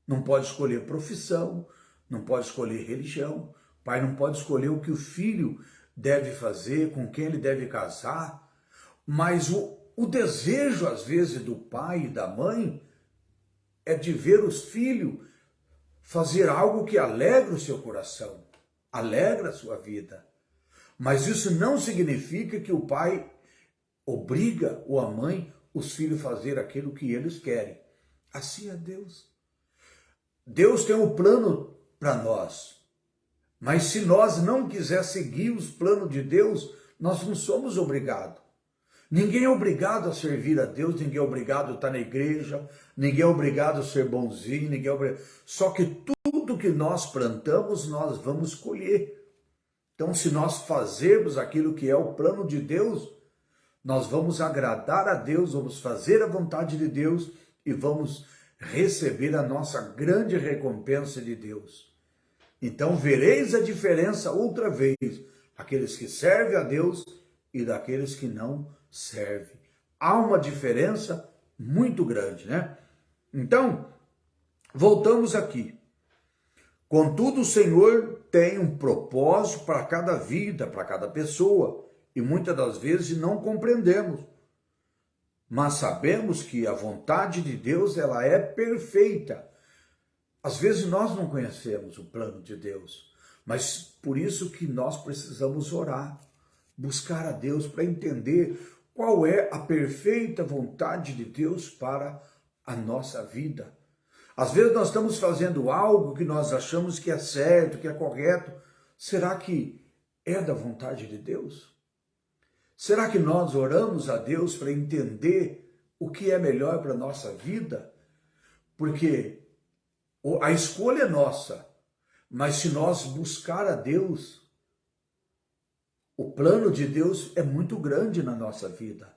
Não pode escolher profissão, não pode escolher religião. O pai não pode escolher o que o filho deve fazer, com quem ele deve casar. Mas o desejo, às vezes, do pai e da mãe é de ver os filhos fazer algo que alegra o seu coração, alegra a sua vida. Mas isso não significa que o pai obriga ou a mãe os filhos a fazer aquilo que eles querem. Assim é Deus. Deus tem um plano para nós. Mas se nós não quiser seguir os planos de Deus, nós não somos obrigados. Ninguém é obrigado a servir a Deus, ninguém é obrigado a estar na igreja, ninguém é obrigado a ser bonzinho, ninguém é obrigado. Só que tudo que nós plantamos, nós vamos colher. Então, se nós fazermos aquilo que é o plano de Deus, nós vamos agradar a Deus, vamos fazer a vontade de Deus e vamos receber a nossa grande recompensa de Deus. Então vereis a diferença outra vez, aqueles que servem a Deus e daqueles que não servem. Há uma diferença muito grande, né? Então, voltamos aqui. Contudo, o Senhor tem um propósito para cada vida, para cada pessoa. E muitas das vezes não compreendemos. Mas sabemos que a vontade de Deus, ela é perfeita. Às vezes nós não conhecemos o plano de Deus, mas por isso que nós precisamos orar, buscar a Deus para entender qual é a perfeita vontade de Deus para a nossa vida. Às vezes nós estamos fazendo algo que nós achamos que é certo, que é correto. Será que é da vontade de Deus? Será que nós oramos a Deus para entender o que é melhor para a nossa vida? Porque A escolha é nossa, mas se nós buscar a Deus, o plano de Deus é muito grande na nossa vida.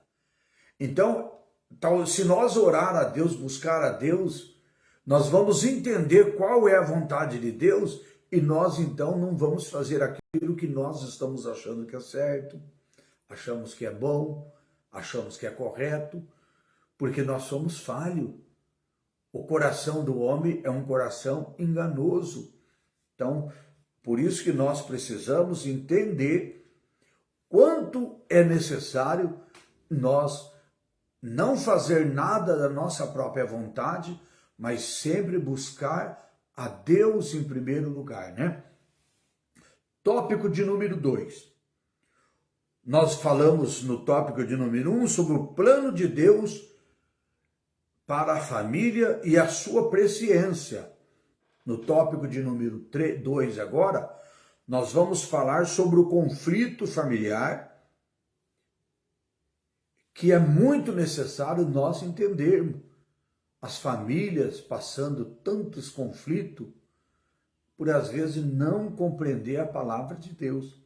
Então, se nós orar a Deus, buscar a Deus, nós vamos entender qual é a vontade de Deus e nós então não vamos fazer aquilo que nós estamos achando que é certo, achamos que é bom, achamos que é correto, porque nós somos falhos. O coração do homem é um coração enganoso. Então, por isso que nós precisamos entender quanto é necessário nós não fazer nada da nossa própria vontade, mas sempre buscar a Deus em primeiro lugar, né? Tópico de número 2. Nós falamos no tópico de número 1 sobre o plano de Deus para a família e a sua presciência. No tópico de número 2 agora, nós vamos falar sobre o conflito familiar, que é muito necessário nós entendermos. As famílias passando tantos conflitos por às vezes não compreender a palavra de Deus.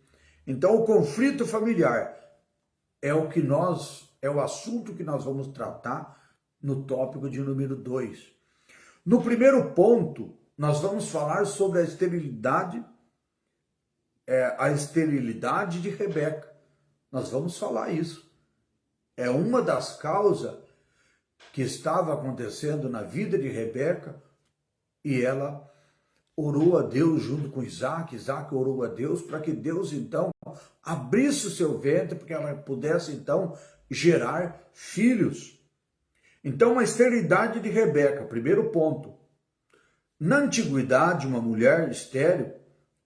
Então o conflito familiar é o assunto que nós vamos tratar no tópico de número 2. No primeiro ponto, nós vamos falar sobre a esterilidade de Rebeca. Nós vamos falar isso. É uma das causas que estava acontecendo na vida de Rebeca, e ela orou a Deus junto com Isaac, Isaac orou a Deus para que Deus então abrisse o seu ventre, para que ela pudesse então gerar filhos. Então a esterilidade de Rebeca, primeiro ponto. Na antiguidade, uma mulher estéril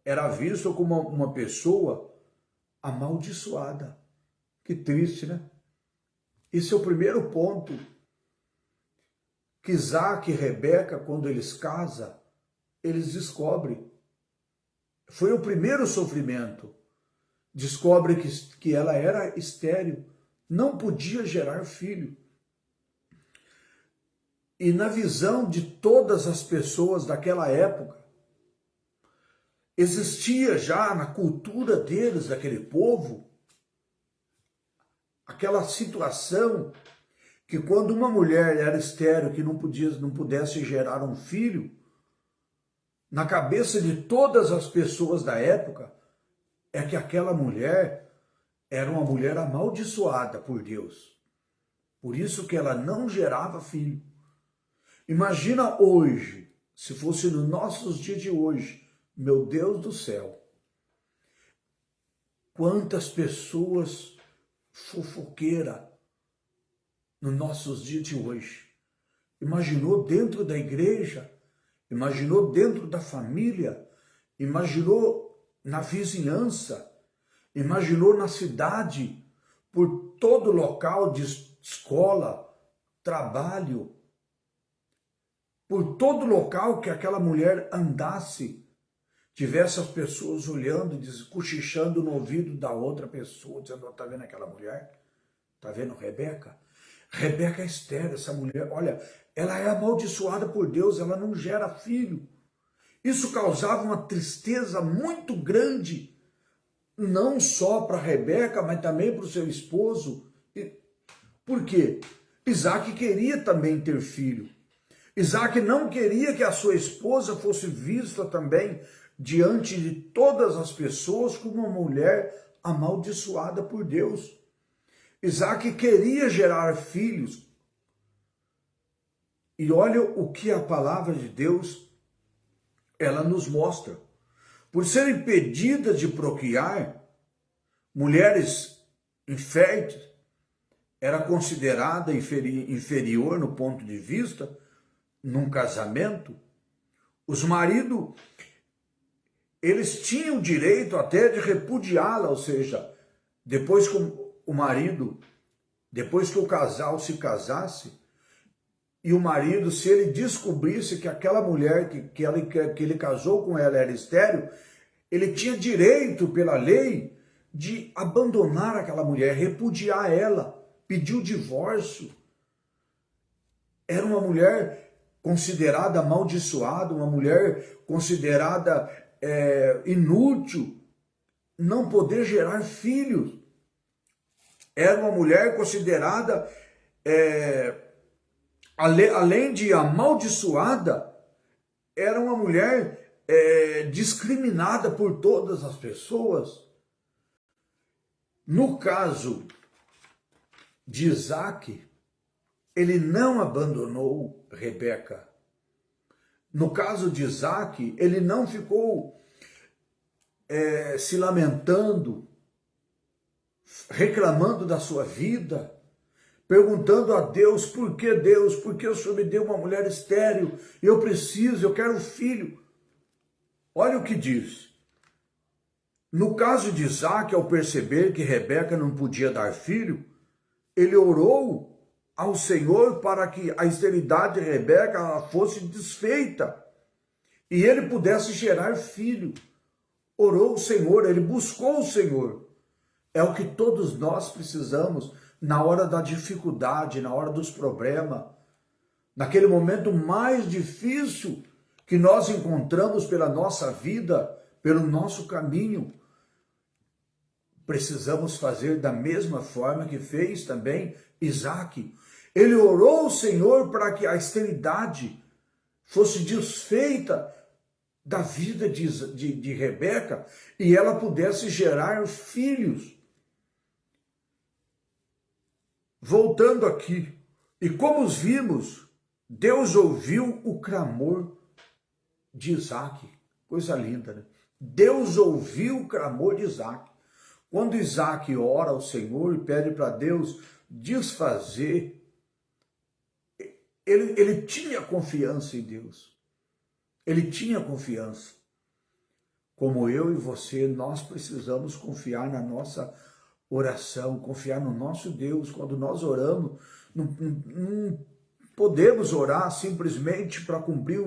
era vista como uma pessoa amaldiçoada. Que triste, né? Esse é o primeiro ponto. Que Isaac e Rebeca, quando eles casam, eles descobrem. Foi o primeiro sofrimento. Descobre que ela era estéril, não podia gerar filho. E na visão de todas as pessoas daquela época, existia já na cultura deles, daquele povo, aquela situação que quando uma mulher era estéril, que não pudesse gerar um filho, na cabeça de todas as pessoas da época, é que aquela mulher era uma mulher amaldiçoada por Deus. Por isso que ela não gerava filho. Imagina hoje, se fosse nos nossos dias de hoje, meu Deus do céu, quantas pessoas fofoqueiras nos nossos dias de hoje. Imaginou dentro da igreja, imaginou dentro da família, imaginou na vizinhança, imaginou na cidade, por todo local de escola, trabalho, por todo local que aquela mulher andasse, tivesse as pessoas olhando, cochichando no ouvido da outra pessoa, dizendo, está vendo aquela mulher? Está vendo Rebeca? Rebeca é estéril, essa mulher, olha, ela é amaldiçoada por Deus, ela não gera filho. Isso causava uma tristeza muito grande, não só para Rebeca, mas também para o seu esposo. Por quê? Isaac queria também ter filho. Isaac não queria que a sua esposa fosse vista também diante de todas as pessoas como uma mulher amaldiçoada por Deus. Isaac queria gerar filhos. E olha o que a palavra de Deus, ela nos mostra. Por serem impedidas de procriar, mulheres inférteis era considerada inferior no ponto de vista, num casamento. Os maridos, eles tinham direito até de repudiá-la, ou seja, depois que depois que o casal se casasse, e o marido, se ele descobrisse que aquela mulher que ele casou com ela era estéril, ele tinha direito pela lei de abandonar aquela mulher, repudiar ela, pedir o divórcio. Era uma mulher considerada amaldiçoada, uma mulher considerada inútil, não poder gerar filhos. Era uma mulher considerada, além de amaldiçoada, era uma mulher discriminada por todas as pessoas. No caso de Isaac, ele não abandonou Rebeca. No caso de Isaac, ele não ficou se lamentando, reclamando da sua vida, perguntando a Deus, por que o Senhor me deu uma mulher estéril? Eu preciso, eu quero um filho. Olha o que diz. No caso de Isaac, ao perceber que Rebeca não podia dar filho, ele orou ao Senhor para que a esterilidade de Rebeca fosse desfeita e ele pudesse gerar filho. Orou ao Senhor, ele buscou o Senhor. É o que todos nós precisamos na hora da dificuldade, na hora dos problemas, naquele momento mais difícil que nós encontramos pela nossa vida, pelo nosso caminho. Precisamos fazer da mesma forma que fez também Isaac. Ele orou ao Senhor para que a esterilidade fosse desfeita da vida de Rebeca e ela pudesse gerar filhos. Voltando aqui, e como vimos, Deus ouviu o clamor de Isaac. Coisa linda, né? Deus ouviu o clamor de Isaac. Quando Isaac ora ao Senhor e pede para Deus desfazer, ele tinha confiança em Deus. Ele tinha confiança. Como eu e você, nós precisamos confiar na nossa oração, confiar no nosso Deus. Quando nós oramos, não podemos orar simplesmente para cumprir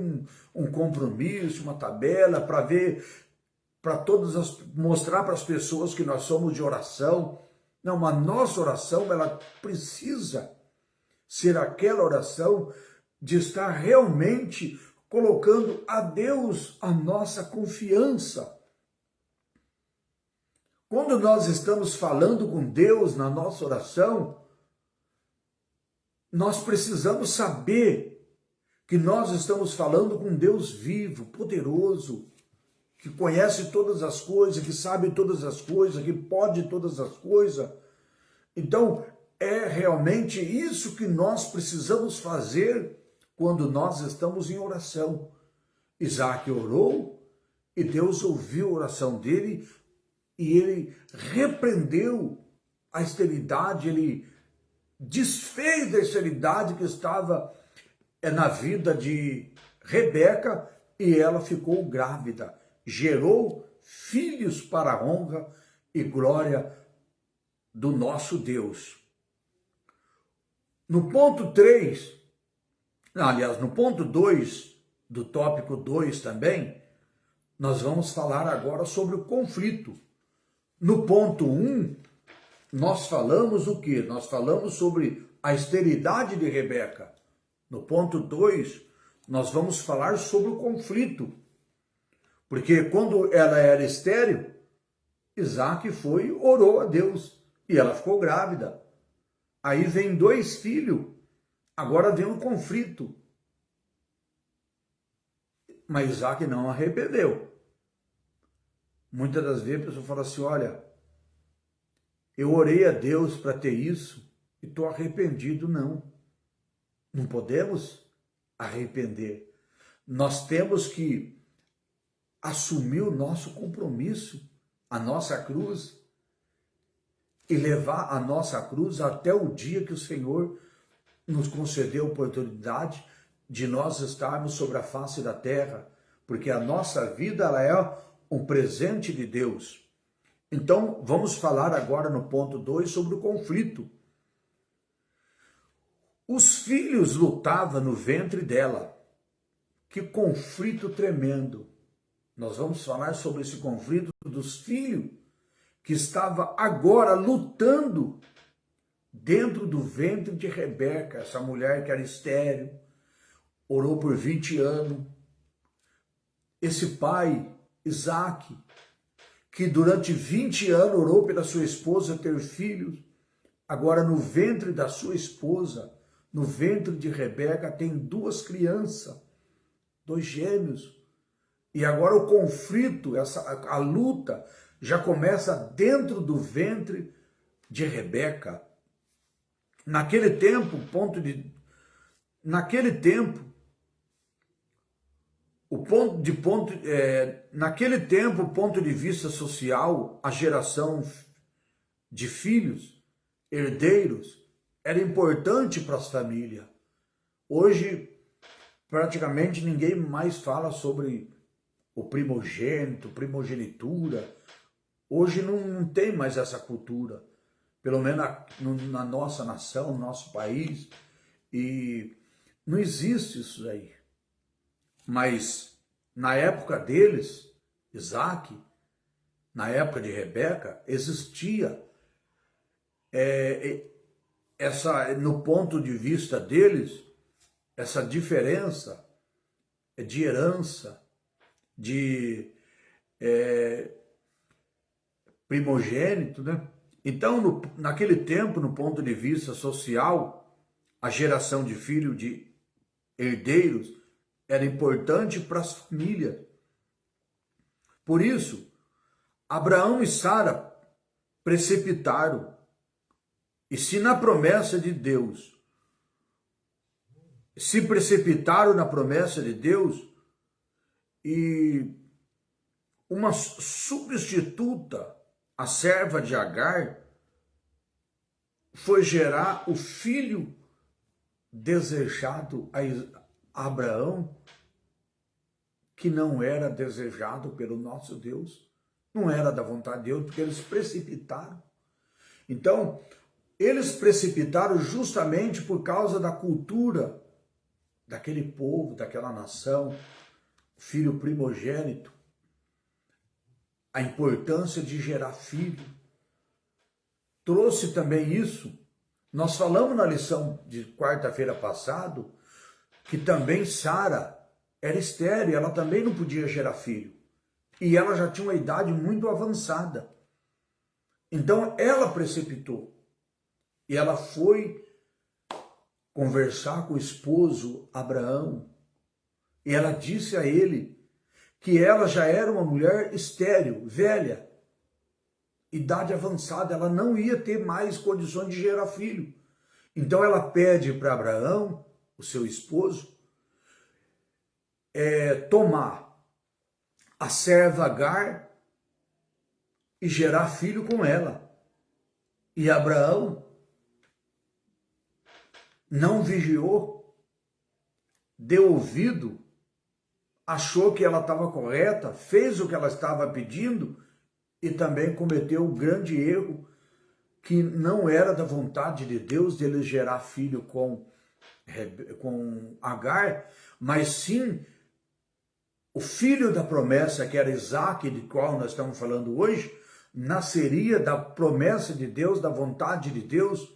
um compromisso, uma tabela, para ver, mostrar para as pessoas que nós somos de oração. Não, a nossa oração, ela precisa ser aquela oração de estar realmente colocando a Deus a nossa confiança. Quando nós estamos falando com Deus na nossa oração, nós precisamos saber que nós estamos falando com Deus vivo, poderoso, que conhece todas as coisas, que sabe todas as coisas, que pode todas as coisas. Então, é realmente isso que nós precisamos fazer quando nós estamos em oração. Isaac orou e Deus ouviu a oração dele e ele repreendeu a esterilidade, ele desfez a esterilidade que estava na vida de Rebeca e ela ficou grávida. Gerou filhos para a honra e glória do nosso Deus. No ponto 3, aliás, no ponto 2, do tópico 2 também, nós vamos falar agora sobre o conflito. No ponto 1, nós falamos o quê? Nós falamos sobre a esterilidade de Rebeca. No ponto 2, nós vamos falar sobre o conflito. Porque quando ela era estéril, Isaac orou a Deus e ela ficou grávida. Aí vem 2 filhos, agora vem um conflito. Mas Isaac não arrependeu. Muitas das vezes a pessoa fala assim, olha, eu orei a Deus para ter isso e estou arrependido. Não. Não podemos arrepender. Nós temos que assumir o nosso compromisso, a nossa cruz, e levar a nossa cruz até o dia que o Senhor nos concedeu a oportunidade de nós estarmos sobre a face da terra, porque a nossa vida ela é um presente de Deus. Então, vamos falar agora no ponto 2 sobre o conflito. Os filhos lutavam no ventre dela. Que conflito tremendo. Nós vamos falar sobre esse conflito dos filhos que estava agora lutando dentro do ventre de Rebeca, essa mulher que era estéril. orou por 20 anos. Esse pai, Isaac, que durante 20 anos orou pela sua esposa ter filhos, agora no ventre da sua esposa, no ventre de Rebeca, tem 2 crianças, 2 gêmeos. E agora o conflito, a luta, já começa dentro do ventre de Rebeca. Naquele tempo, o ponto de vista social, a geração de filhos, herdeiros, era importante para as famílias. Hoje, praticamente ninguém mais fala sobre o primogênito, primogenitura. Hoje não tem mais essa cultura, pelo menos na nossa nação, no nosso país, e não existe isso aí. Mas na época deles, Isaac, na época de Rebeca, existia no ponto de vista deles, essa diferença de herança, de primogênito, né? Então, naquele tempo, no ponto de vista social, a geração de filhos de herdeiros era importante para as famílias. Por isso, Abraão e Sara precipitaram. E se na promessa de Deus, se precipitaram na promessa de Deus, e uma substituta, a serva de Agar, foi gerar o filho desejado a Abraão, que não era desejado pelo nosso Deus, não era da vontade de Deus, porque eles precipitaram. Então, eles precipitaram justamente por causa da cultura daquele povo, daquela nação, filho primogênito, a importância de gerar filho. Trouxe também isso. Nós falamos na lição de quarta-feira passada que também Sara era estéril, ela também não podia gerar filho. E ela já tinha uma idade muito avançada. Então ela precipitou. E ela foi conversar com o esposo Abraão. E ela disse a ele que ela já era uma mulher estéril, velha, idade avançada, ela não ia ter mais condições de gerar filho. Então ela pede para Abraão, o seu esposo, tomar a serva Agar e gerar filho com ela. E Abraão não vigiou, deu ouvido, achou que ela estava correta, fez o que ela estava pedindo e também cometeu um grande erro, que não era da vontade de Deus dele gerar filho com Agar, mas sim o filho da promessa, que era Isaac, de qual nós estamos falando hoje, nasceria da promessa de Deus, da vontade de Deus,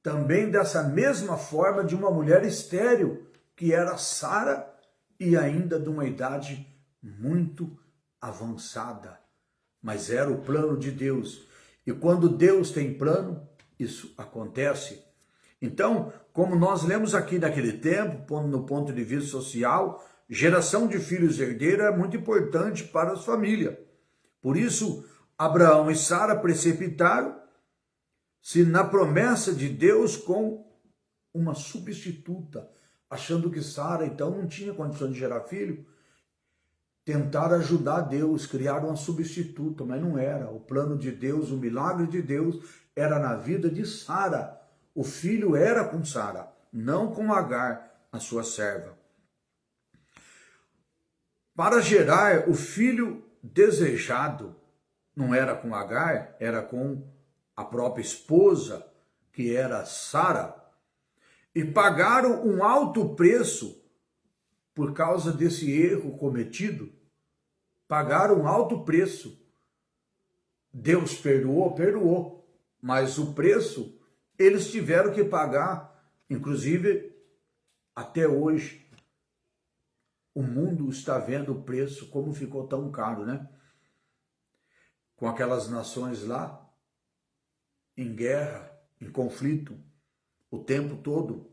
também dessa mesma forma de uma mulher estéril, que era Sara, e ainda de uma idade muito avançada. Mas era o plano de Deus. E quando Deus tem plano, isso acontece. Então, como nós lemos aqui naquele tempo, no ponto de vista social, geração de filhos herdeiros é muito importante para as famílias. Por isso, Abraão e Sara precipitaram-se na promessa de Deus com uma substituta, achando que Sara, então, não tinha condição de gerar filho. Tentaram ajudar Deus, criaram uma substituta, mas não era. O plano de Deus, o milagre de Deus era na vida de Sara. O filho era com Sara, não com Agar, a sua serva. Para gerar o filho desejado, não era com Agar, era com a própria esposa, que era Sara, e pagaram um alto preço por causa desse erro cometido. Pagaram um alto preço. Deus perdoou, mas o preço eles tiveram que pagar, inclusive até hoje. o mundo está vendo o preço, como ficou tão caro, né? Com aquelas nações lá, em guerra, em conflito, o tempo todo.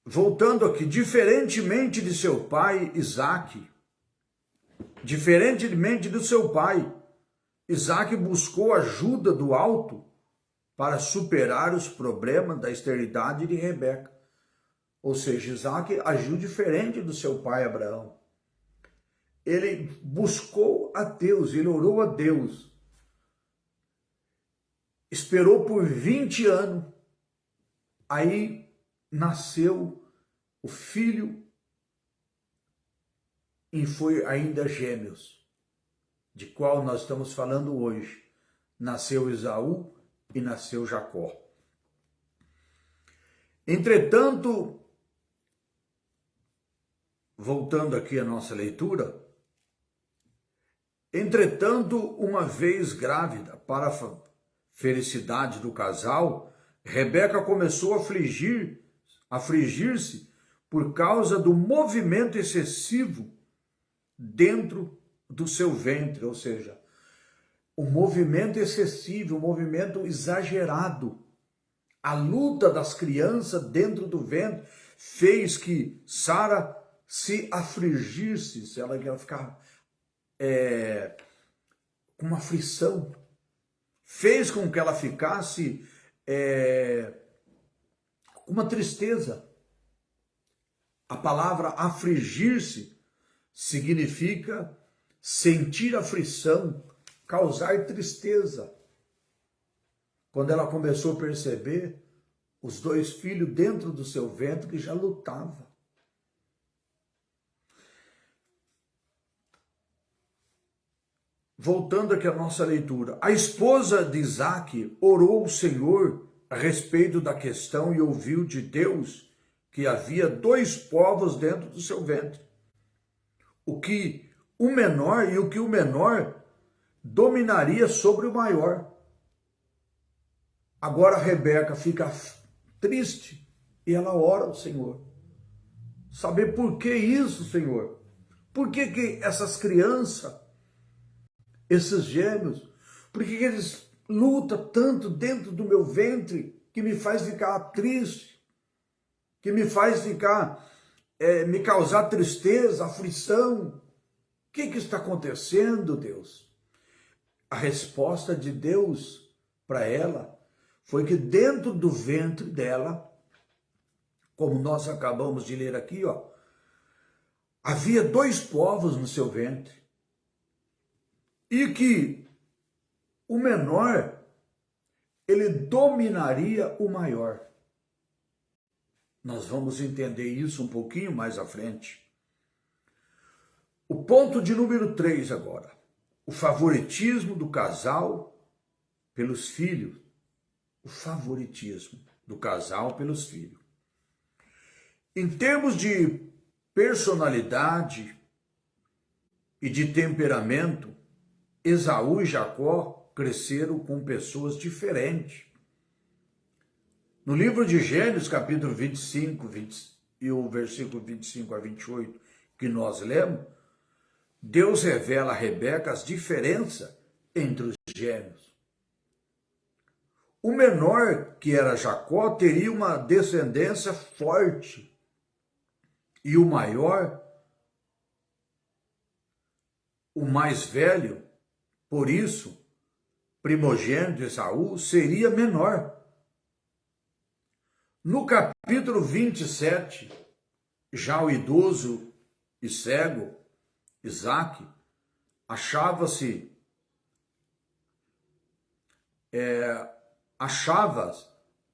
Voltando aqui, diferentemente de seu pai, Isaque, diferentemente do seu pai, Isaque buscou ajuda do alto para superar os problemas da esterilidade de Rebeca. Ou seja, Isaque agiu diferente do seu pai Abraão. Ele buscou a Deus, ele orou a Deus. Esperou por 20 anos, aí nasceu o filho e foi ainda gêmeos, de qual nós estamos falando hoje. Nasceu Esaú e nasceu Jacó. Entretanto, voltando aqui à nossa leitura, entretanto, uma vez grávida, para a felicidade do casal, Rebeca começou a afligir-se por causa do movimento excessivo dentro do seu ventre, ou seja, o movimento excessivo, o movimento exagerado, a luta das crianças dentro do ventre fez que Sara se afligisse, se ela ia ficar com uma aflição, fez com que ela ficasse com uma tristeza. A palavra afligir-se significa sentir aflição, causar tristeza. Quando ela começou a perceber os dois filhos dentro do seu ventre que já lutavam. Voltando aqui à nossa leitura, a esposa de Isaque orou ao Senhor a respeito da questão e ouviu de Deus que havia 2 povos dentro do seu ventre. O que o menor dominaria sobre o maior. Agora Rebeca fica triste e ela ora ao Senhor. Saber por que isso, Senhor? Por que essas crianças, esses gêmeos, por que eles lutam tanto dentro do meu ventre que me faz ficar triste, que me faz ficar, me causar tristeza, aflição? O que está acontecendo, Deus? A resposta de Deus para ela foi que dentro do ventre dela, como nós acabamos de ler aqui, havia 2 povos no seu ventre. E que o menor, ele dominaria o maior. Nós vamos entender isso um pouquinho mais à frente. O ponto de número 3 agora. O favoritismo do casal pelos filhos. O favoritismo do casal pelos filhos. Em termos de personalidade e de temperamento, Esaú e Jacó cresceram com pessoas diferentes. No livro de Gênesis, capítulo 25, e o versículo 25 a 28, que nós lemos, Deus revela a Rebeca as diferenças entre os gêmeos. O menor, que era Jacó, teria uma descendência forte. E o maior, o mais velho, por isso, primogênito de Esaú, seria menor. No capítulo 27, já o idoso e cego, Isaque, achava-se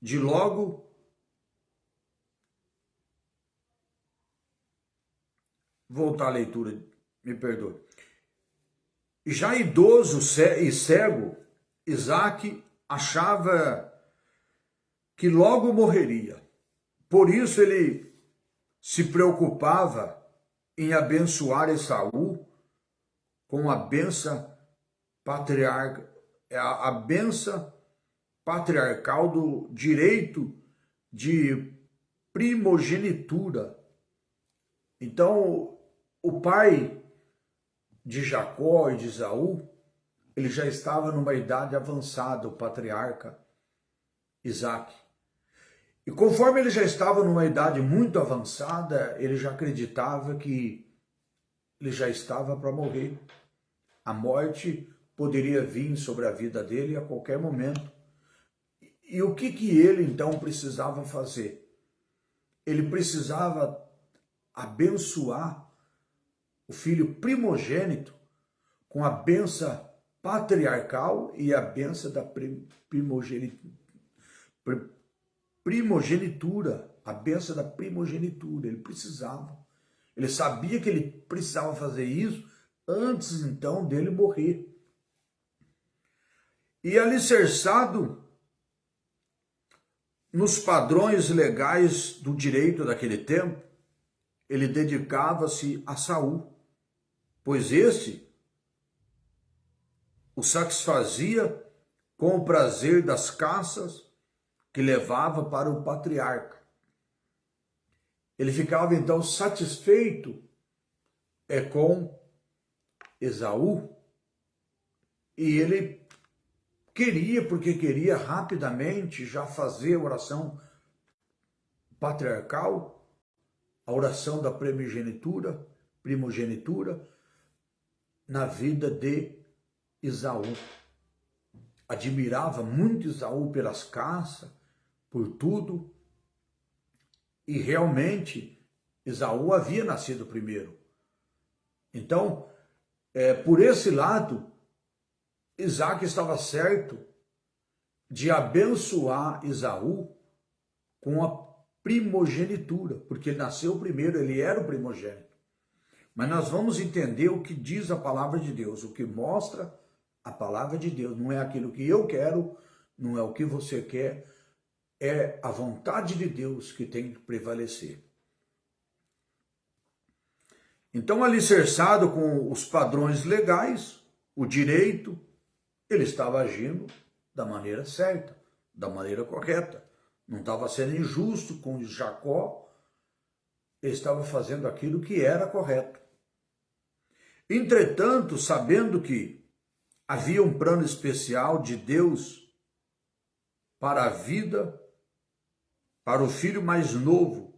de logo voltar à leitura, me perdoe. Já idoso e cego, Isaque achava que logo morreria. Por isso ele se preocupava em abençoar Esaú com a benção patriarcal do direito de primogenitura Então, o pai de Jacó e de Esaú, ele já estava numa idade avançada, o patriarca Isaac. E conforme ele já estava numa idade muito avançada, ele já acreditava que ele já estava para morrer. A morte poderia vir sobre a vida dele a qualquer momento. E o que ele então precisava fazer? Ele precisava abençoar o filho primogênito com a benção patriarcal e a benção da primogenitura, a benção da primogenitura. Ele precisava. Ele sabia que ele precisava fazer isso antes então dele morrer. E alicerçado nos padrões legais do direito daquele tempo, ele dedicava-se a Saul, pois este o satisfazia com o prazer das caças que levava para o patriarca. Ele ficava então satisfeito com Esaú, e ele queria, porque queria rapidamente já fazer a oração patriarcal, a oração da primogenitura na vida de Esaú. Admirava muito Esaú pelas caças, por tudo, e realmente Esaú havia nascido primeiro. Então, por esse lado, Isaac estava certo de abençoar Esaú com a primogenitura, porque ele nasceu primeiro, ele era o primogênito. Mas nós vamos entender o que diz a palavra de Deus, o que mostra a palavra de Deus. Não é aquilo que eu quero, não é o que você quer, é a vontade de Deus que tem que prevalecer. Então, alicerçado com os padrões legais, o direito, ele estava agindo da maneira certa, da maneira correta. Não estava sendo injusto com Jacó, ele estava fazendo aquilo que era correto. Entretanto, sabendo que havia um plano especial de Deus para a vida, para o filho mais novo,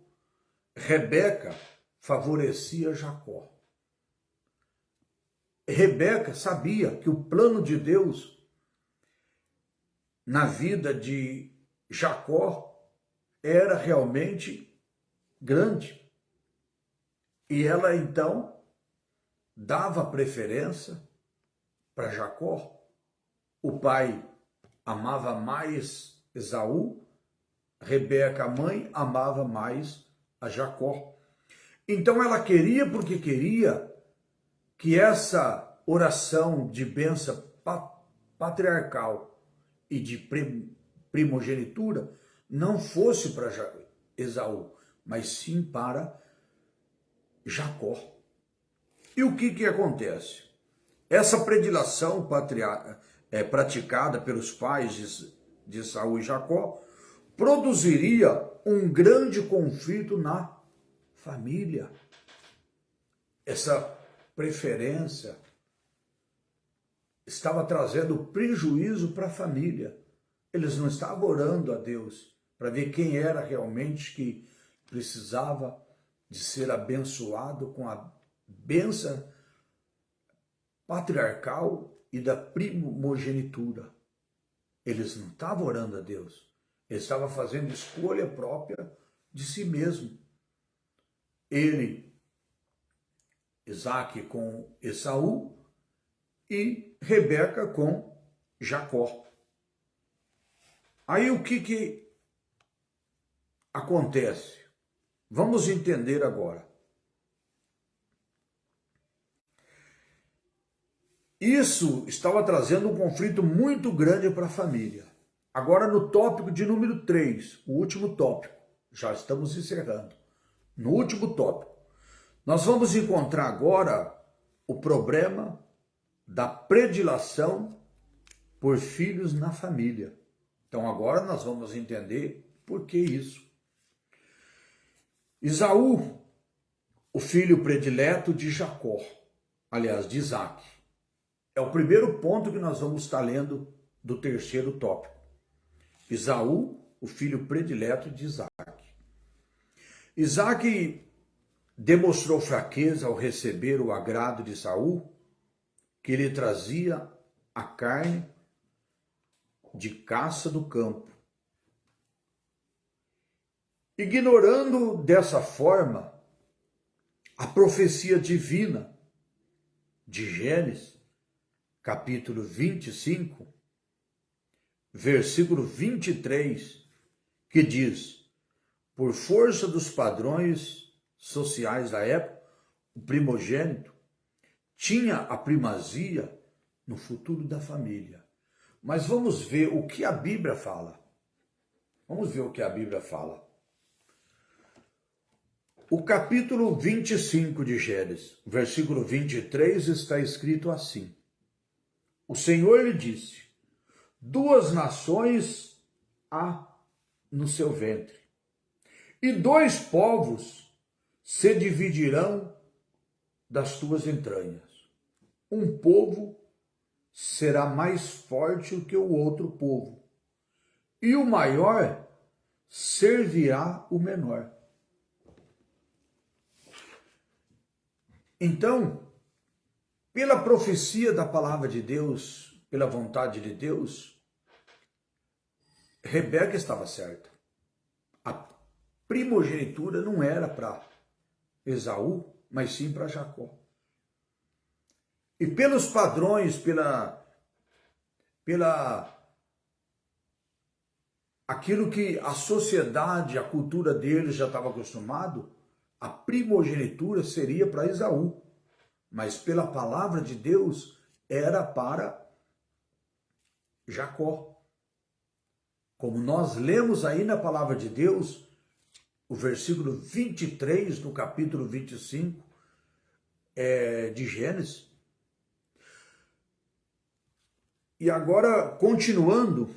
Rebeca favorecia Jacó. Rebeca sabia que o plano de Deus na vida de Jacó era realmente grande. E ela então dava preferência para Jacó. O pai amava mais Esaú, Rebeca, a mãe, amava mais a Jacó. Então ela queria, porque queria que essa oração de bênção patriarcal e de primogenitura não fosse para Esaú, mas sim para Jacó. E o que acontece? Essa predileção praticada pelos pais de Esaú e Jacó produziria um grande conflito na família. Essa preferência estava trazendo prejuízo para a família. Eles não estavam orando a Deus para ver quem era realmente que precisava de ser abençoado com a bênção patriarcal e da primogenitura. Eles não estavam orando a Deus. Eles estavam fazendo escolha própria de si mesmo. Ele, Isaac com Esaú e Rebeca com Jacó. Aí o que acontece? Vamos entender agora. Isso estava trazendo um conflito muito grande para a família. Agora no tópico de número 3, o último tópico, já estamos encerrando. No último tópico, nós vamos encontrar agora o problema da predileção por filhos na família. Então agora nós vamos entender por que isso. Esaú, o filho predileto de Jacó, aliás, de Isaac. É o primeiro ponto que nós vamos estar lendo do terceiro tópico. Esaú, o filho predileto de Isaac. Isaac demonstrou fraqueza ao receber o agrado de Esaú, que lhe trazia a carne de caça do campo. Ignorando dessa forma a profecia divina de Gênesis, capítulo 25, versículo 23, que diz: por força dos padrões sociais da época, o primogênito tinha a primazia no futuro da família. Mas vamos ver o que a Bíblia fala. Vamos ver o que a Bíblia fala. O capítulo 25 de Gênesis, versículo 23, está escrito assim: o Senhor lhe disse: duas nações há no seu ventre, e dois povos se dividirão das tuas entranhas. Um povo será mais forte do que o outro povo, e o maior servirá o menor. Então, pela profecia da palavra de Deus, pela vontade de Deus, Rebeca estava certa. A primogenitura não era para Esaú, mas sim para Jacó. E pelos padrões, aquilo que a sociedade, a cultura deles já estava acostumado, a primogenitura seria para Esaú, mas pela palavra de Deus era para Jacó. Como nós lemos aí na palavra de Deus, o versículo 23 do capítulo 25 de Gênesis. E agora, continuando,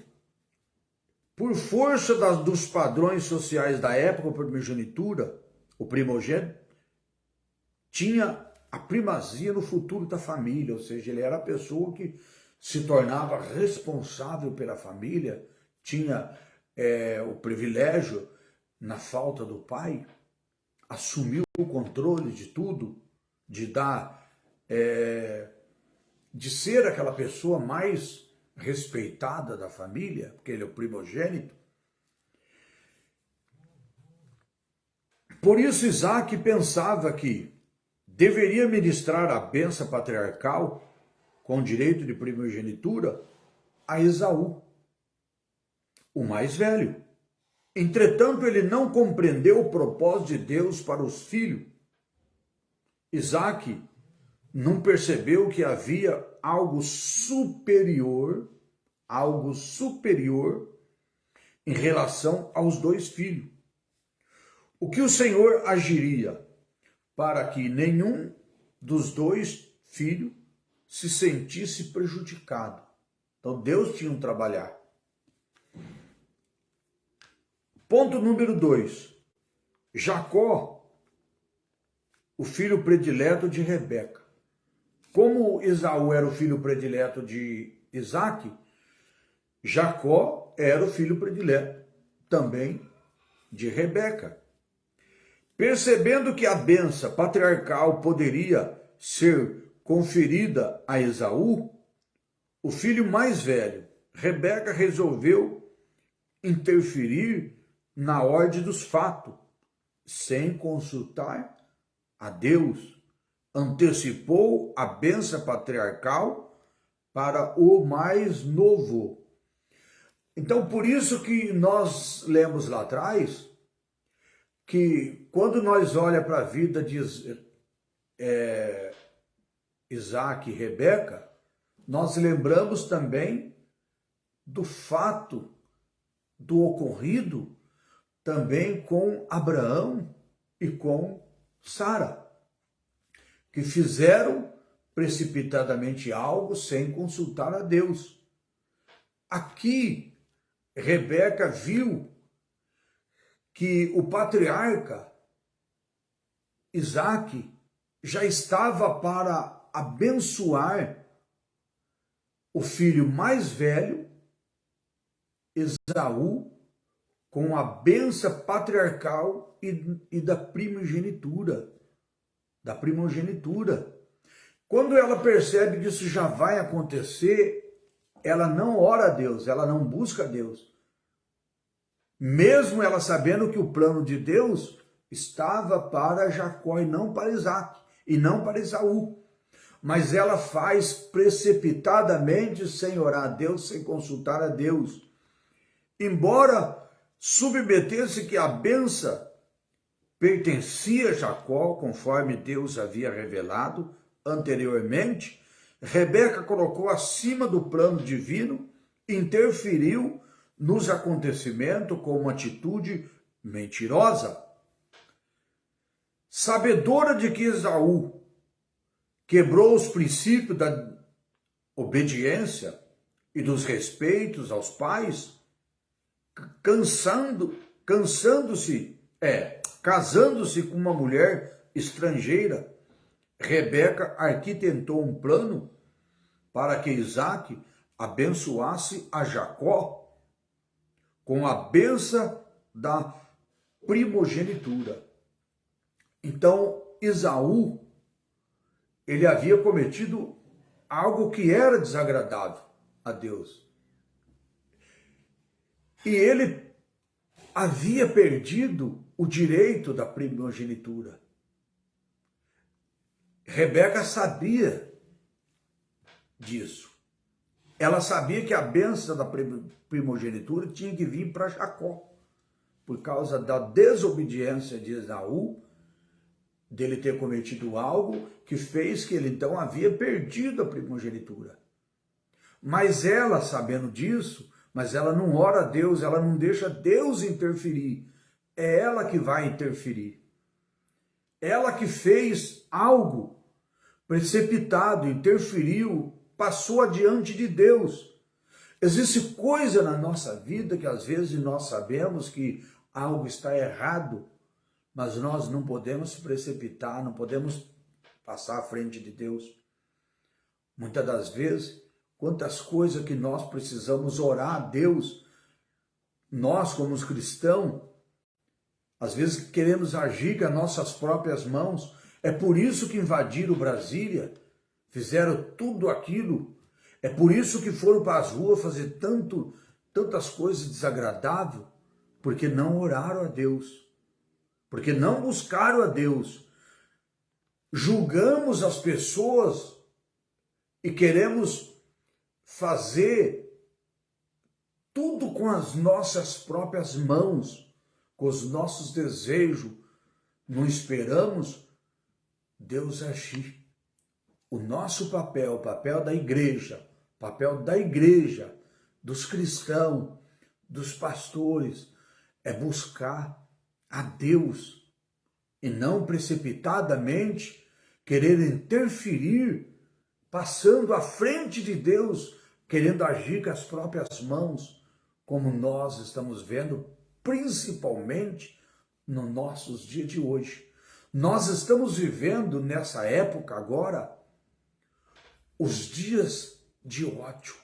por força dos padrões sociais da época, a primogenitura, o primogênito, tinha a primazia no futuro da família, ou seja, ele era a pessoa que se tornava responsável pela família, tinha o privilégio, na falta do pai, assumiu o controle de tudo, de dar, de ser aquela pessoa mais respeitada da família, porque ele é o primogênito. Por isso Isaac pensava que deveria ministrar a bênção patriarcal com direito de primogenitura a Esaú, o mais velho. Entretanto, ele não compreendeu o propósito de Deus para os filhos. Isaac não percebeu que havia algo superior em relação aos dois filhos. O que o Senhor agiria para que nenhum dos dois filhos se sentisse prejudicado. Então Deus tinha um trabalhar. Ponto número 2. Jacó, o filho predileto de Rebeca. Como Esaú era o filho predileto de Isaac, Jacó era o filho predileto também de Rebeca. Percebendo que a bênção patriarcal poderia ser conferida a Esaú, o filho mais velho, Rebeca resolveu interferir na ordem dos fatos, sem consultar a Deus. Antecipou a bênção patriarcal para o mais novo. Então, por isso que nós lemos lá atrás, que quando nós olhamos para a vida de Isaac e Rebeca, nós lembramos também do fato do ocorrido também com Abraão e com Sara, que fizeram precipitadamente algo sem consultar a Deus. Aqui, Rebeca viu que o patriarca Isaac já estava para abençoar o filho mais velho, Esaú, com a bênção patriarcal e da primogenitura. Quando ela percebe que isso já vai acontecer, ela não ora a Deus, ela não busca a Deus. Mesmo ela sabendo que o plano de Deus estava para Jacó e não para Isaac, e não para Esaú. Mas ela faz precipitadamente, sem orar a Deus, sem consultar a Deus. Embora submetesse que a bênção pertencia a Jacó, conforme Deus havia revelado anteriormente, Rebeca colocou acima do plano divino, interferiu nos acontecimentos com uma atitude mentirosa. Sabedora de que Esaú quebrou os princípios da obediência e dos respeitos aos pais, casando-se com uma mulher estrangeira, Rebeca arquitetou um plano para que Isaac abençoasse a Jacó com a bênção da primogenitura. Então, Esaú, ele havia cometido algo que era desagradável a Deus. E ele havia perdido o direito da primogenitura. Rebeca sabia disso. Ela sabia que a bênção da primogenitura tinha que vir para Jacó, por causa da desobediência de Esaú, dele ter cometido algo que fez que ele então havia perdido a primogenitura. Mas ela, sabendo disso, mas ela não ora a Deus, ela não deixa Deus interferir. É ela que vai interferir. Ela que fez algo precipitado, interferiu, passou adiante de Deus. Existe coisa na nossa vida que às vezes nós sabemos que algo está errado, mas nós não podemos se precipitar, não podemos passar à frente de Deus. Muitas das vezes, quantas coisas que nós precisamos orar a Deus, nós como os cristãos, às vezes queremos agir com as nossas próprias mãos. É por isso que invadiram Brasília, fizeram tudo aquilo. É por isso que foram para as ruas fazer tantas coisas desagradáveis, porque não oraram a Deus, porque não buscaram a Deus. Julgamos as pessoas e queremos fazer tudo com as nossas próprias mãos, com os nossos desejos. Não esperamos Deus agir. O nosso papel, o papel da igreja, dos cristãos, dos pastores, é buscar a Deus e não precipitadamente querer interferir, passando à frente de Deus, querendo agir com as próprias mãos, como nós estamos vendo, principalmente nos nossos dias de hoje. Nós estamos vivendo nessa época agora os dias de ódio.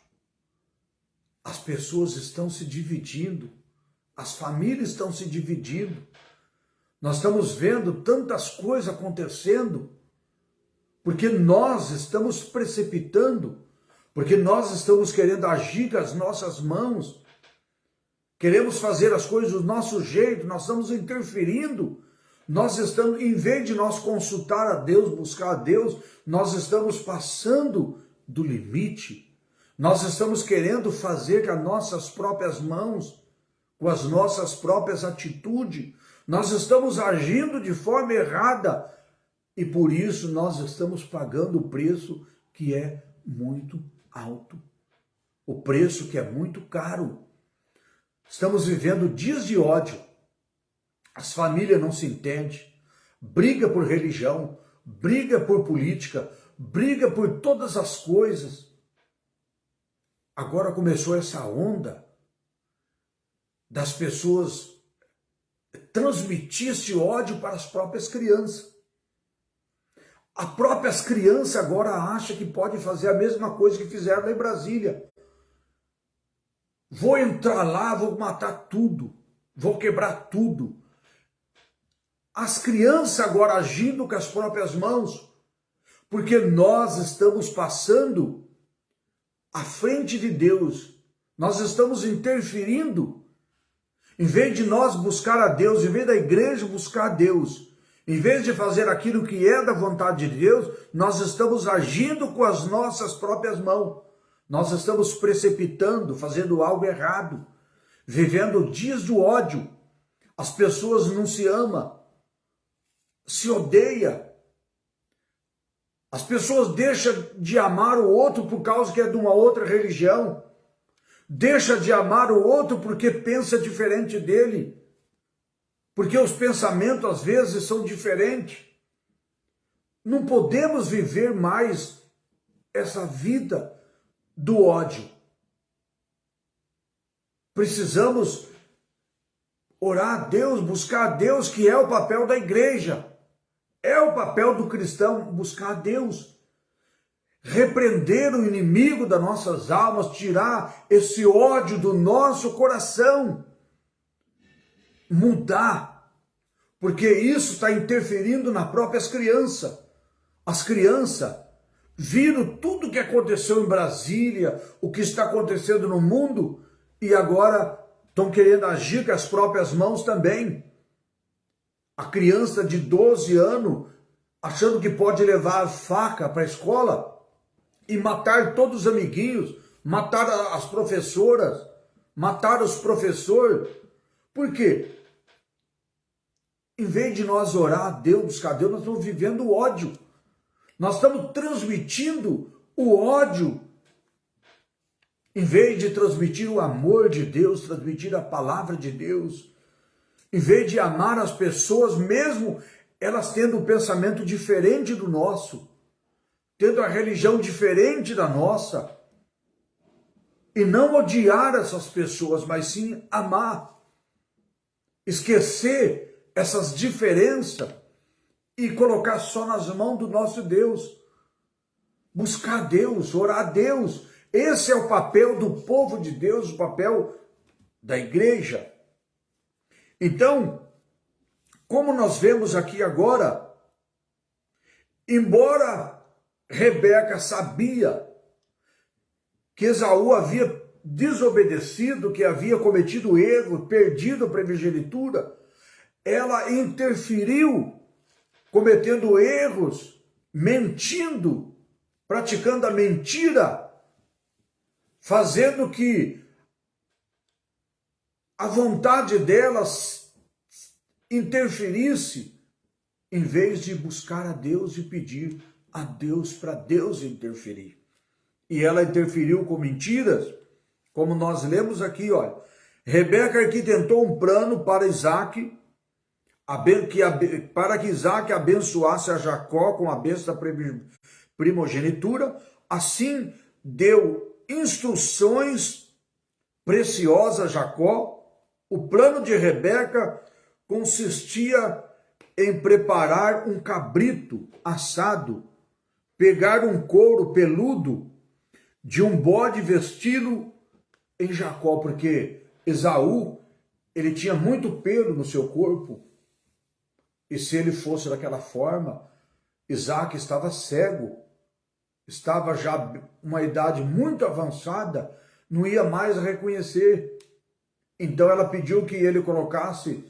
As pessoas estão se dividindo, as famílias estão se dividindo. Nós estamos vendo tantas coisas acontecendo, porque nós estamos precipitando, porque nós estamos querendo agir com as nossas mãos, queremos fazer as coisas do nosso jeito, nós estamos interferindo. Nós estamos, em vez de nós consultar a Deus, buscar a Deus, nós estamos passando do limite. Nós estamos querendo fazer com as nossas próprias mãos, com as nossas próprias atitudes. Nós estamos agindo de forma errada e por isso nós estamos pagando o preço que é muito alto. O preço que é muito caro. Estamos vivendo dias de ódio. As famílias não se entendem, briga por religião, briga por política, briga por todas as coisas. Agora começou essa onda das pessoas transmitir esse ódio para as próprias crianças. As próprias crianças agora acham que pode fazer a mesma coisa que fizeram lá em Brasília. Vou entrar lá, vou matar tudo, vou quebrar tudo. As crianças agora agindo com as próprias mãos, porque nós estamos passando à frente de Deus, nós estamos interferindo. Em vez de nós buscar a Deus, em vez da igreja buscar a Deus, em vez de fazer aquilo que é da vontade de Deus, nós estamos agindo com as nossas próprias mãos. Nós estamos precipitando, fazendo algo errado, vivendo dias do ódio. As pessoas não se amam, se odeiam. As pessoas deixam de amar o outro por causa que é de uma outra religião. Deixa de amar o outro porque pensa diferente dele. Porque os pensamentos às vezes são diferentes. Não podemos viver mais essa vida do ódio. Precisamos orar a Deus, buscar a Deus, que é o papel da igreja. É o papel do cristão buscar a Deus. Repreender o inimigo das nossas almas, tirar esse ódio do nosso coração. Mudar. Porque isso está interferindo nas próprias crianças. As crianças viram tudo o que aconteceu em Brasília, o que está acontecendo no mundo, e agora estão querendo agir com as próprias mãos também. A criança de 12 anos, achando que pode levar a faca para a escola e matar todos os amiguinhos, matar as professoras, matar os professores. Por quê? Em vez de nós orar a Deus, buscar a Deus, nós estamos vivendo o ódio. Nós estamos transmitindo o ódio. Em vez de transmitir o amor de Deus, transmitir a palavra de Deus. Em vez de amar as pessoas, mesmo elas tendo um pensamento diferente do nosso, tendo a religião diferente da nossa, e não odiar essas pessoas, mas sim amar, esquecer essas diferenças e colocar só nas mãos do nosso Deus, buscar a Deus, orar a Deus. Esse é o papel do povo de Deus, o papel da igreja. Então, como nós vemos aqui agora, embora Rebeca sabia que Esaú havia desobedecido, que havia cometido erro, perdido a primogenitura, ela interferiu, cometendo erros, mentindo, praticando a mentira, fazendo que a vontade delas interferisse, em vez de buscar a Deus e pedir a Deus para Deus interferir. E ela interferiu com mentiras, como nós lemos aqui, olha. Rebeca arquitetou um plano para Isaac, para que Isaac abençoasse a Jacó com a bênção da primogenitura. Assim deu instruções preciosas a Jacó. O plano de Rebeca consistia em preparar um cabrito assado, pegar um couro peludo de um bode, vesti-lo em Jacó, porque Esaú, ele tinha muito pelo no seu corpo, e se ele fosse daquela forma, Isaac estava cego, estava já uma idade muito avançada, não ia mais reconhecer. Então ela pediu que ele colocasse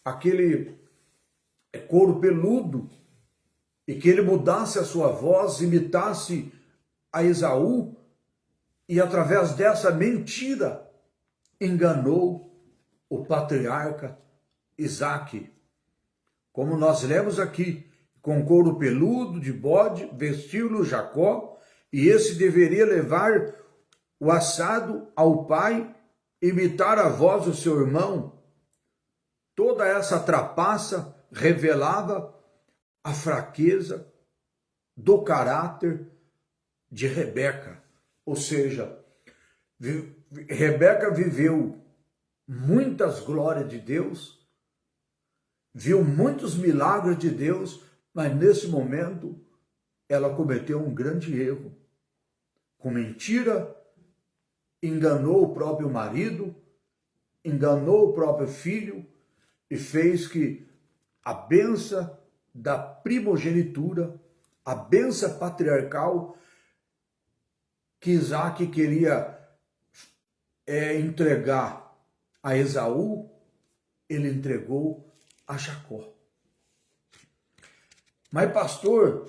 aquele couro peludo e que ele mudasse a sua voz, imitasse a Esaú, e através dessa mentira enganou o patriarca Isaque. Como nós lemos aqui, com couro peludo de bode, vestiu-lo Jacó, e esse deveria levar o assado ao pai, imitar a voz do seu irmão. Toda essa trapaça revelava a fraqueza do caráter de Rebeca. Ou seja, Rebeca viveu muitas glórias de Deus, viu muitos milagres de Deus, mas nesse momento ela cometeu um grande erro. Com mentira, enganou o próprio marido, enganou o próprio filho e fez que a bênção da primogenitura, a bênção patriarcal que Isaac queria entregar a Esaú, ele entregou a Jacó. Mas pastor,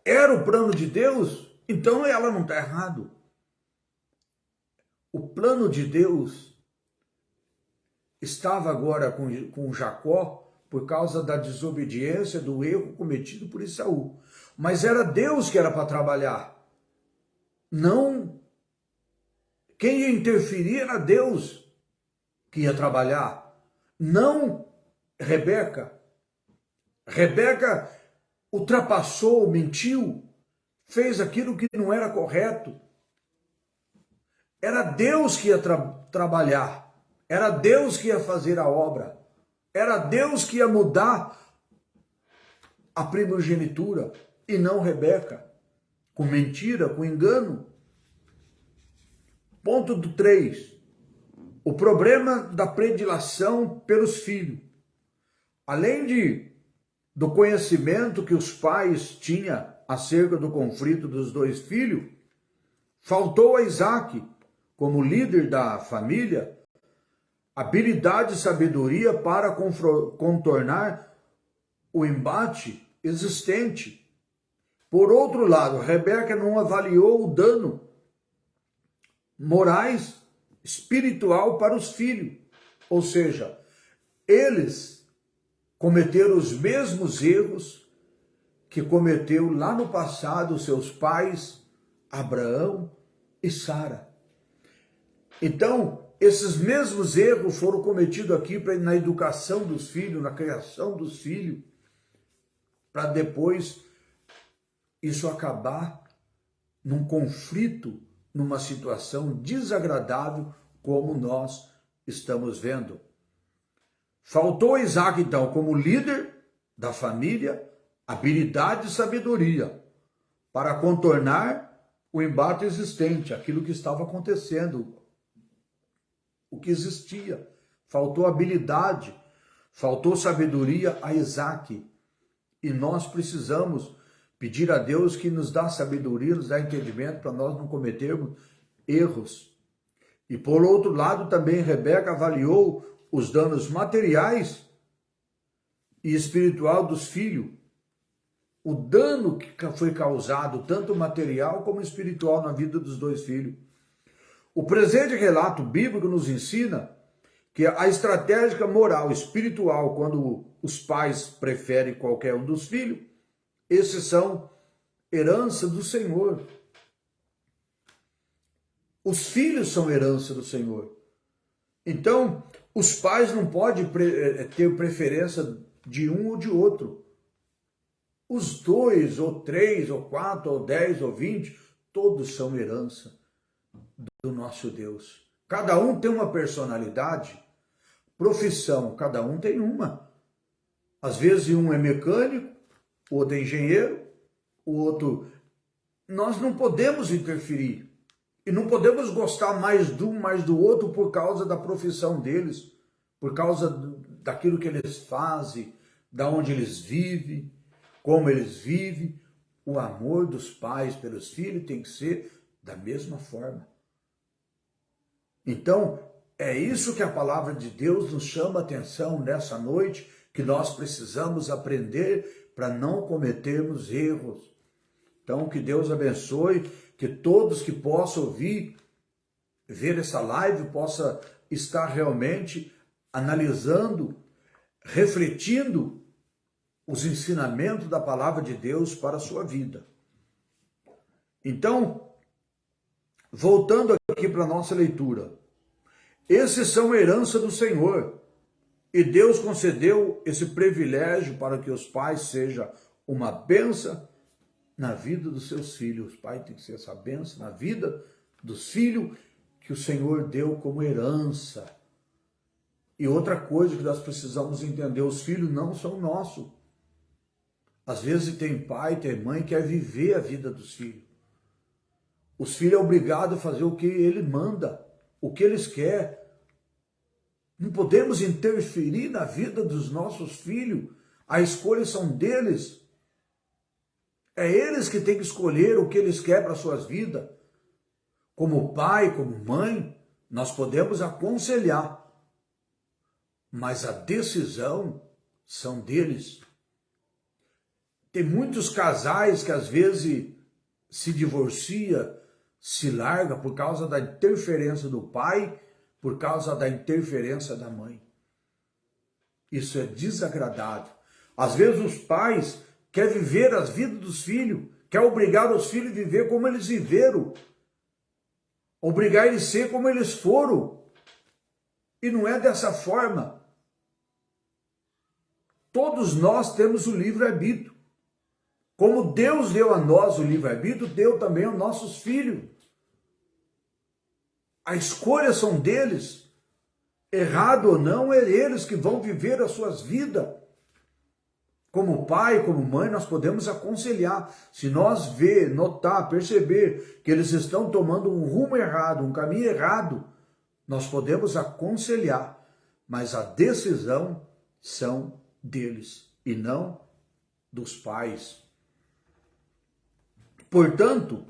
era o plano de Deus? Então ela não está errado. O plano de Deus estava agora com Jacó por causa da desobediência, do erro cometido por Esaú. Mas era Deus que era para trabalhar. Não, quem ia interferir era Deus que ia trabalhar. Não Rebeca. Rebeca ultrapassou, mentiu, fez aquilo que não era correto. Era Deus que ia trabalhar. Era Deus que ia fazer a obra. Era Deus que ia mudar a primogenitura e não Rebeca. Com mentira, com engano. Ponto 3. O problema da predileção pelos filhos. Além do conhecimento que os pais tinham acerca do conflito dos dois filhos, faltou a Isaac, como líder da família, habilidade e sabedoria para contornar o embate existente. Por outro lado, Rebeca não avaliou o dano morais, espiritual para os filhos. Ou seja, eles cometeram os mesmos erros que cometeu lá no passado seus pais, Abraão e Sara. Então, esses mesmos erros foram cometidos aqui na educação dos filhos, na criação dos filhos, para depois isso acabar num conflito, numa situação desagradável, como nós estamos vendo. Faltou a Isaac, então, como líder da família, habilidade e sabedoria para contornar o embate existente, aquilo que estava acontecendo, o que existia. Faltou habilidade, faltou sabedoria a Isaac. E nós precisamos pedir a Deus que nos dá sabedoria, nos dá entendimento para nós não cometermos erros. E por outro lado também Rebeca avaliou os danos materiais e espiritual dos filhos. O dano que foi causado, tanto material como espiritual, na vida dos dois filhos. O presente relato bíblico nos ensina que a estratégia moral e espiritual, quando os pais preferem qualquer um dos filhos, esses são herança do Senhor. Os filhos são herança do Senhor. Então, os pais não podem ter preferência de um ou de outro. Os 2, ou 3, ou 4, ou 10, ou 20, todos são herança do nosso Deus. Cada um tem uma personalidade, profissão, cada um tem uma. Às vezes um é mecânico, o outro é engenheiro, o outro... Nós não podemos interferir. E não podemos gostar mais de um, mais do outro por causa da profissão deles, por causa daquilo que eles fazem, da onde eles vivem, como eles vivem. O amor dos pais pelos filhos tem que ser da mesma forma. Então, é isso que a palavra de Deus nos chama a atenção nessa noite, que nós precisamos aprender para não cometermos erros. Então, que Deus abençoe, que todos que possam ouvir, ver essa live, possa estar realmente analisando, refletindo os ensinamentos da palavra de Deus para a sua vida. Então, voltando aqui para a nossa leitura, esses são herança do Senhor, e Deus concedeu esse privilégio para que os pais sejam uma bênção na vida dos seus filhos. Os pais têm que ser essa bênção na vida dos filhos que o Senhor deu como herança. E outra coisa que nós precisamos entender, os filhos não são nossos. Às vezes tem pai, tem mãe que quer viver a vida dos filhos. Os filhos são obrigados a fazer o que ele manda, o que eles querem. Não podemos interferir na vida dos nossos filhos. As escolhas são deles. É eles que têm que escolher o que eles querem para suas vidas. Como pai, como mãe, nós podemos aconselhar, mas a decisão são deles. Tem muitos casais que às vezes se divorcia, se larga por causa da interferência do pai, por causa da interferência da mãe. Isso é desagradável. Às vezes os pais querem viver as vidas dos filhos, querem obrigar os filhos a viver como eles viveram, obrigar eles a ser como eles foram. E não é dessa forma. Todos nós temos o livre-arbítrio. Como Deus deu a nós o livre-arbítrio, deu também aos nossos filhos. As escolhas são deles. Errado ou não, é eles que vão viver as suas vidas. Como pai, como mãe, nós podemos aconselhar. Se nós ver, notar, perceber que eles estão tomando um rumo errado, um caminho errado, nós podemos aconselhar. Mas a decisão são deles e não dos pais. Portanto,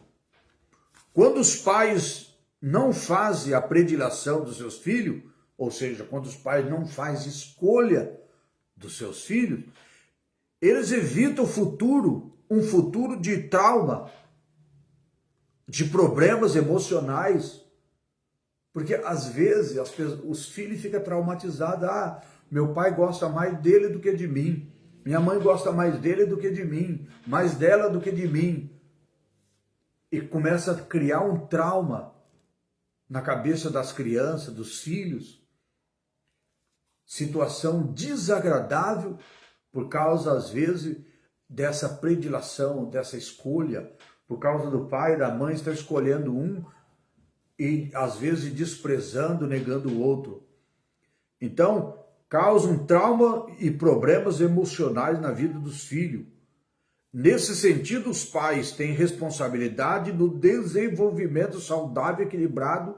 quando os pais não fazem a predileção dos seus filhos, ou seja, quando os pais não fazem escolha dos seus filhos, eles evitam um futuro de trauma, de problemas emocionais, porque às vezes os filhos ficam traumatizados. Ah, meu pai gosta mais dele do que de mim, minha mãe gosta mais dele do que de mim, mais dela do que de mim. E começa a criar um trauma na cabeça das crianças, dos filhos. Situação desagradável por causa, às vezes, dessa predileção, dessa escolha, por causa do pai e da mãe estar escolhendo um e, às vezes, desprezando, negando o outro. Então, causa um trauma e problemas emocionais na vida dos filhos. Nesse sentido, os pais têm responsabilidade no desenvolvimento saudável e equilibrado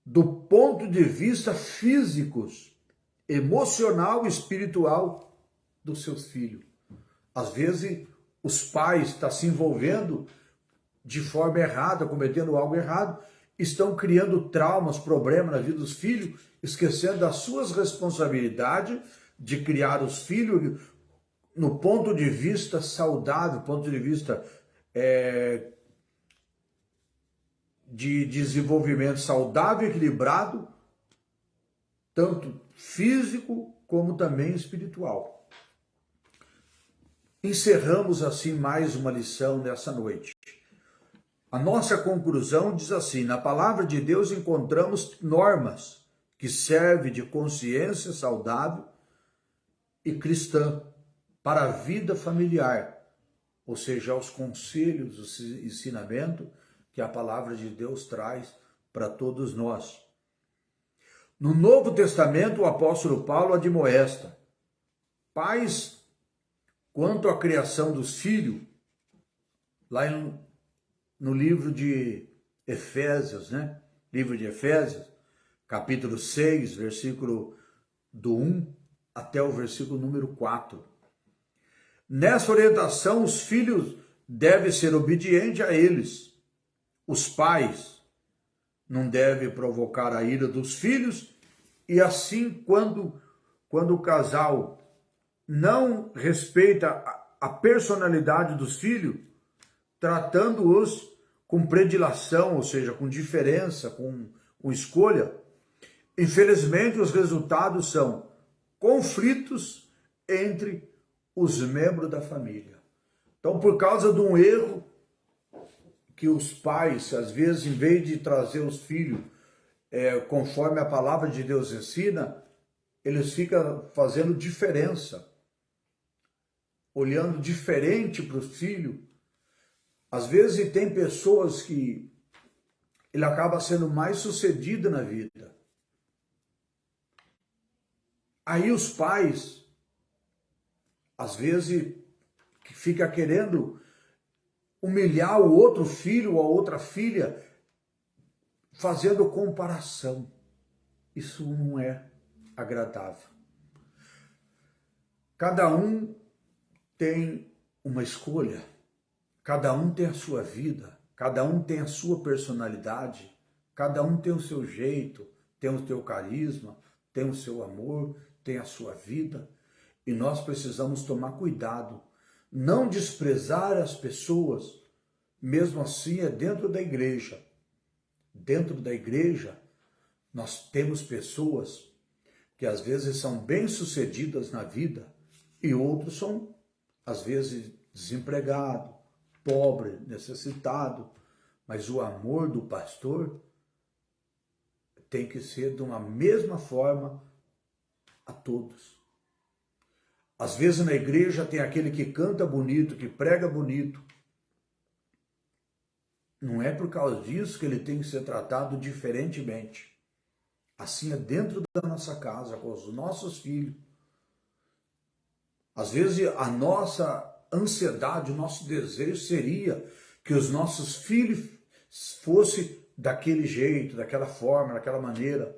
do ponto de vista físicos, emocional e espiritual dos seus filhos. Às vezes, os pais estão se envolvendo de forma errada, cometendo algo errado, estão criando traumas, problemas na vida dos filhos, esquecendo das suas responsabilidades de criar os filhos no ponto de vista saudável, ponto de vista de desenvolvimento saudável e equilibrado, tanto físico como também espiritual. Encerramos assim mais uma lição nessa noite. A nossa conclusão diz assim: na palavra de Deus encontramos normas que servem de consciência saudável e cristã para a vida familiar, ou seja, os conselhos, os ensinamentos que a palavra de Deus traz para todos nós. No Novo Testamento, o apóstolo Paulo admoesta: pais, quanto à criação dos filhos, lá no livro de Efésios, né? Livro de Efésios, capítulo 6, versículo do 1 até o versículo número 4. Nessa orientação, os filhos devem ser obedientes a eles. Os pais não devem provocar a ira dos filhos, e assim, quando o casal não respeita a personalidade dos filhos, tratando-os com predileção, ou seja, com diferença, com escolha, infelizmente os resultados são conflitos entre os membros da família. Então, por causa de um erro que os pais, às vezes, em vez de trazer os filhos conforme a palavra de Deus ensina, eles ficam fazendo diferença, olhando diferente para os filhos. Às vezes tem pessoas que ele acaba sendo mais sucedido na vida. Aí os pais, às vezes, que fica querendo humilhar o outro filho ou a outra filha, fazendo comparação. Isso não é agradável. Cada um tem uma escolha, cada um tem a sua vida, cada um tem a sua personalidade, cada um tem o seu jeito, tem o seu carisma, tem o seu amor, tem a sua vida. E nós precisamos tomar cuidado, não desprezar as pessoas, mesmo assim é dentro da igreja. Dentro da igreja, nós temos pessoas que às vezes são bem-sucedidas na vida e outros são, às vezes, desempregados, pobre, necessitado. Mas o amor do pastor tem que ser de uma mesma forma a todos. Às vezes na igreja tem aquele que canta bonito, que prega bonito. Não é por causa disso que ele tem que ser tratado diferentemente. Assim é dentro da nossa casa, com os nossos filhos. Às vezes a nossa ansiedade, o nosso desejo seria que os nossos filhos fossem daquele jeito, daquela forma, daquela maneira.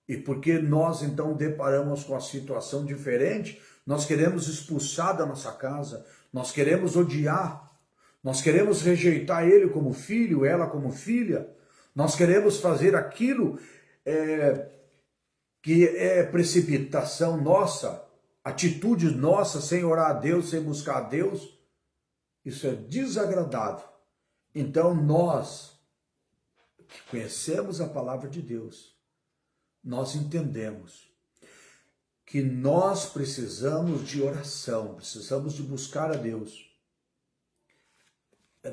E porque nós então deparamos com a situação diferente, nós queremos expulsar da nossa casa, nós queremos odiar, nós queremos rejeitar ele como filho, ela como filha, nós queremos fazer aquilo que é precipitação nossa, atitude nossa, sem orar a Deus, sem buscar a Deus. Isso é desagradável. Então nós, que conhecemos a palavra de Deus, nós entendemos que nós precisamos de oração, precisamos de buscar a Deus.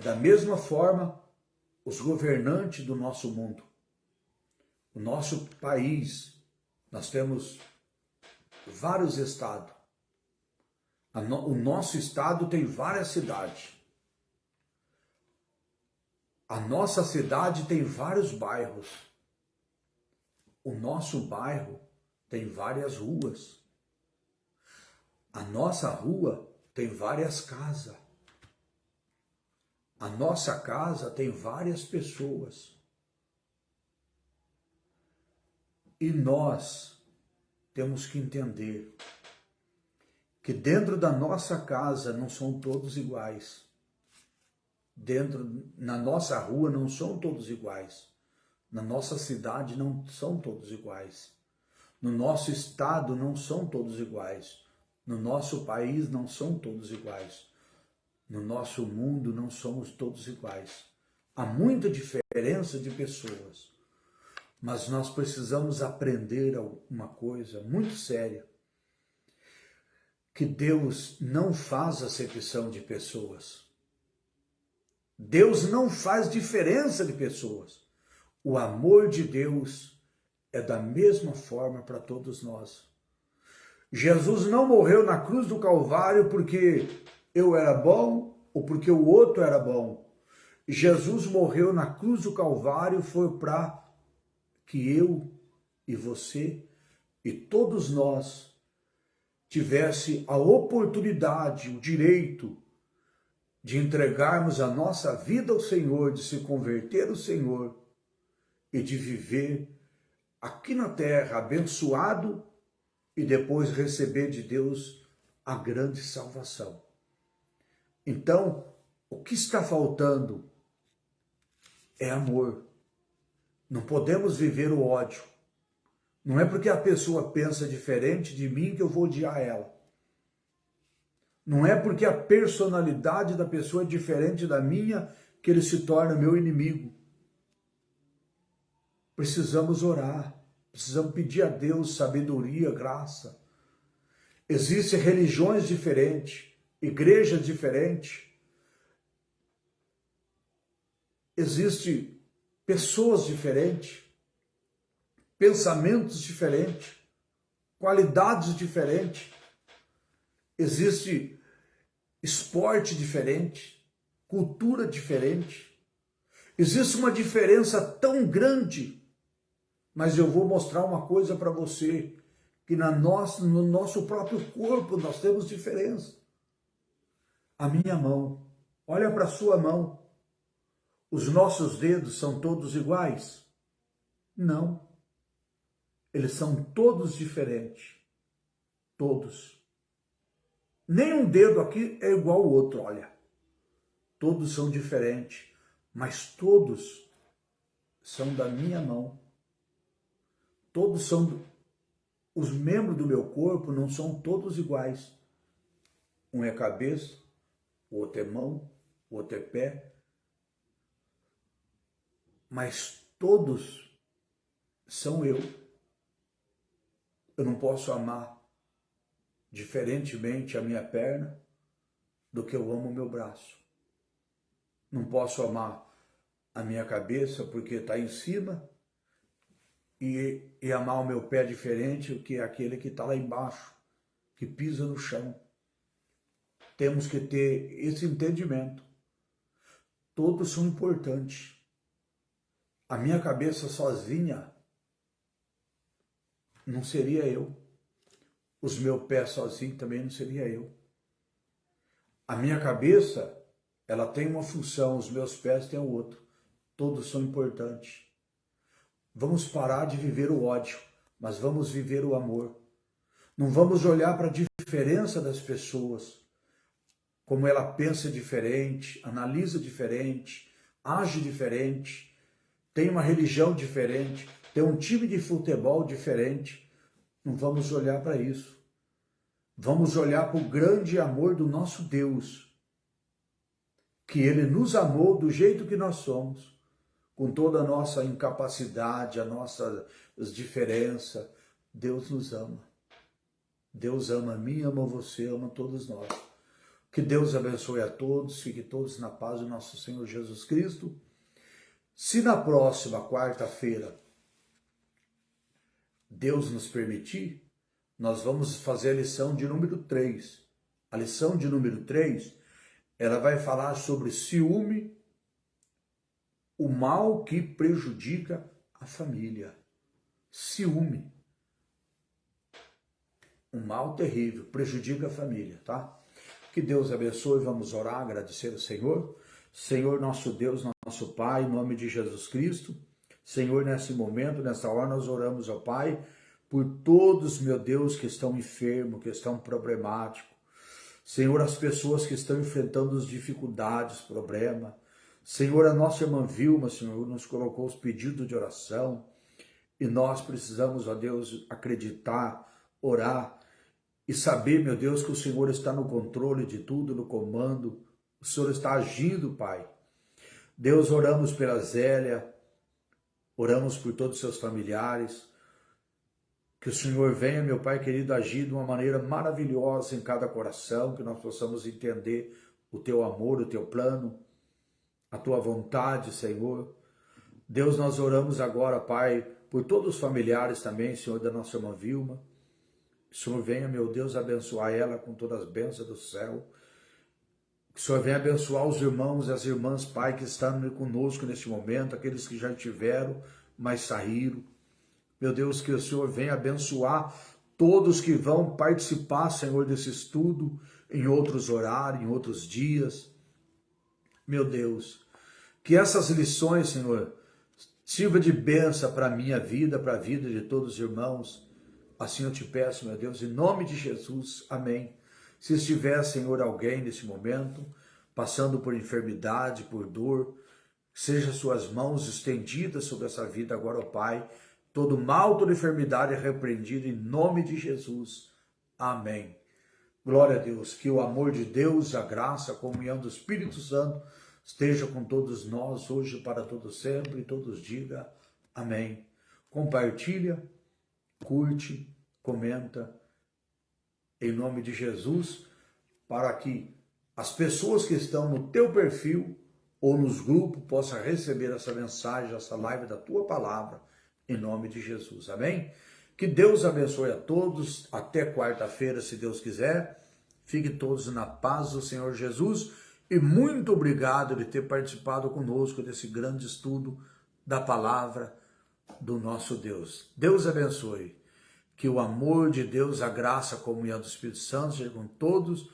Da mesma forma, os governantes do nosso mundo, o nosso país, nós temos vários estados. O nosso estado tem várias cidades. A nossa cidade tem vários bairros. O nosso bairro tem várias ruas. A nossa rua tem várias casas. A nossa casa tem várias pessoas. E nós temos que entender que dentro da nossa casa não são todos iguais. Na nossa rua não são todos iguais. Na nossa cidade não são todos iguais. No nosso estado não são todos iguais. No nosso país não são todos iguais. No nosso mundo não somos todos iguais. Há muita diferença de pessoas. Mas nós precisamos aprender uma coisa muito séria. Que Deus não faz acepção de pessoas. Deus não faz diferença de pessoas. O amor de Deus é da mesma forma para todos nós. Jesus não morreu na cruz do Calvário porque eu era bom ou porque o outro era bom. Jesus morreu na cruz do Calvário foi para que eu e você e todos nós tivesse a oportunidade, o direito de entregarmos a nossa vida ao Senhor, de se converter ao Senhor e de viver aqui na terra abençoado e depois receber de Deus a grande salvação. Então, o que está faltando é amor. Não podemos viver o ódio. Não é porque a pessoa pensa diferente de mim que eu vou odiar ela. Não é porque a personalidade da pessoa é diferente da minha que ele se torna meu inimigo. Precisamos orar, precisamos pedir a Deus sabedoria, graça. Existem religiões diferentes, igrejas diferentes. Existem pessoas diferentes, pensamentos diferentes, qualidades diferentes. Existe esporte diferente, cultura diferente. Existe uma diferença tão grande, mas eu vou mostrar uma coisa para você, que no nosso próprio corpo nós temos diferença. A minha mão, olha para a sua mão. Os nossos dedos são todos iguais? Não. Eles são todos diferentes. Todos. Nenhum dedo aqui é igual ao outro, olha. Todos são diferentes, mas todos são da minha mão. Todos são, os membros do meu corpo não são todos iguais. Um é cabeça, o outro é mão, o outro é pé. Mas todos são eu. Eu não posso amar diferentemente a minha perna do que eu amo o meu braço. Não posso amar a minha cabeça porque está em cima e amar o meu pé diferente do que aquele que está lá embaixo, que pisa no chão. Temos que ter esse entendimento. Todos são importantes. A minha cabeça sozinha não seria eu. Os meus pés sozinhos também não seria eu. A minha cabeça, ela tem uma função, os meus pés têm outra. Todos são importantes. Vamos parar de viver o ódio, mas vamos viver o amor. Não vamos olhar para a diferença das pessoas, como ela pensa diferente, analisa diferente, age diferente, tem uma religião diferente, tem um time de futebol diferente. Não vamos olhar para isso. Vamos olhar para o grande amor do nosso Deus, que Ele nos amou do jeito que nós somos, com toda a nossa incapacidade, a nossa diferença. Deus nos ama. Deus ama a mim, ama você, ama todos nós. Que Deus abençoe a todos, fique todos na paz do nosso Senhor Jesus Cristo. Se na próxima quarta-feira Deus nos permitir, nós vamos fazer a lição de número 3. A lição de número 3, ela vai falar sobre ciúme, o mal que prejudica a família. Ciúme. Um mal terrível, prejudica a família, tá? Que Deus abençoe, vamos orar, agradecer ao Senhor. Senhor, nosso Deus, nosso Pai, em nome de Jesus Cristo. Senhor, nesse momento, nessa hora, nós oramos ao Pai, por todos, meu Deus, que estão enfermos, que estão problemáticos. Senhor, as pessoas que estão enfrentando as dificuldades, problemas. Senhor, a nossa irmã Vilma, Senhor, nos colocou os pedidos de oração. E nós precisamos, ó Deus, acreditar, orar e saber, meu Deus, que o Senhor está no controle de tudo, no comando. O Senhor está agindo, Pai. Deus, oramos pela Zélia, oramos por todos os seus familiares. Que o Senhor venha, meu Pai querido, agir de uma maneira maravilhosa em cada coração, que nós possamos entender o Teu amor, o Teu plano, a Tua vontade, Senhor. Deus, nós oramos agora, Pai, por todos os familiares também, Senhor, da nossa irmã Vilma. Que o Senhor venha, meu Deus, abençoar ela com todas as bênçãos do céu. Que o Senhor venha abençoar os irmãos e as irmãs, Pai, que estão conosco neste momento, aqueles que já tiveram, mas saíram. Meu Deus, que o Senhor venha abençoar todos que vão participar, Senhor, desse estudo em outros horários, em outros dias. Meu Deus, que essas lições, Senhor, sirva de bênção para a minha vida, para a vida de todos os irmãos. Assim eu te peço, meu Deus, em nome de Jesus, amém. Se estiver, Senhor, alguém nesse momento, passando por enfermidade, por dor, seja suas mãos estendidas sobre essa vida agora, ó Pai. Todo mal, toda enfermidade é repreendido em nome de Jesus. Amém. Glória a Deus. Que o amor de Deus, a graça, a comunhão do Espírito Santo esteja com todos nós hoje para todo sempre. E todos digam amém. Compartilha, curte, comenta em nome de Jesus, para que as pessoas que estão no teu perfil ou nos grupos possam receber essa mensagem, essa live da tua palavra. Em nome de Jesus, amém? Que Deus abençoe a todos, até quarta-feira, se Deus quiser. Fiquem todos na paz do Senhor Jesus e muito obrigado de ter participado conosco desse grande estudo da palavra do nosso Deus. Deus abençoe. Que o amor de Deus, a graça, a comunhão do Espírito Santo seja com todos,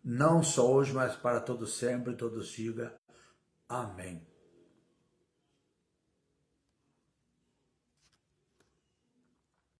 não só hoje, mas para todos sempre, todos digam amém.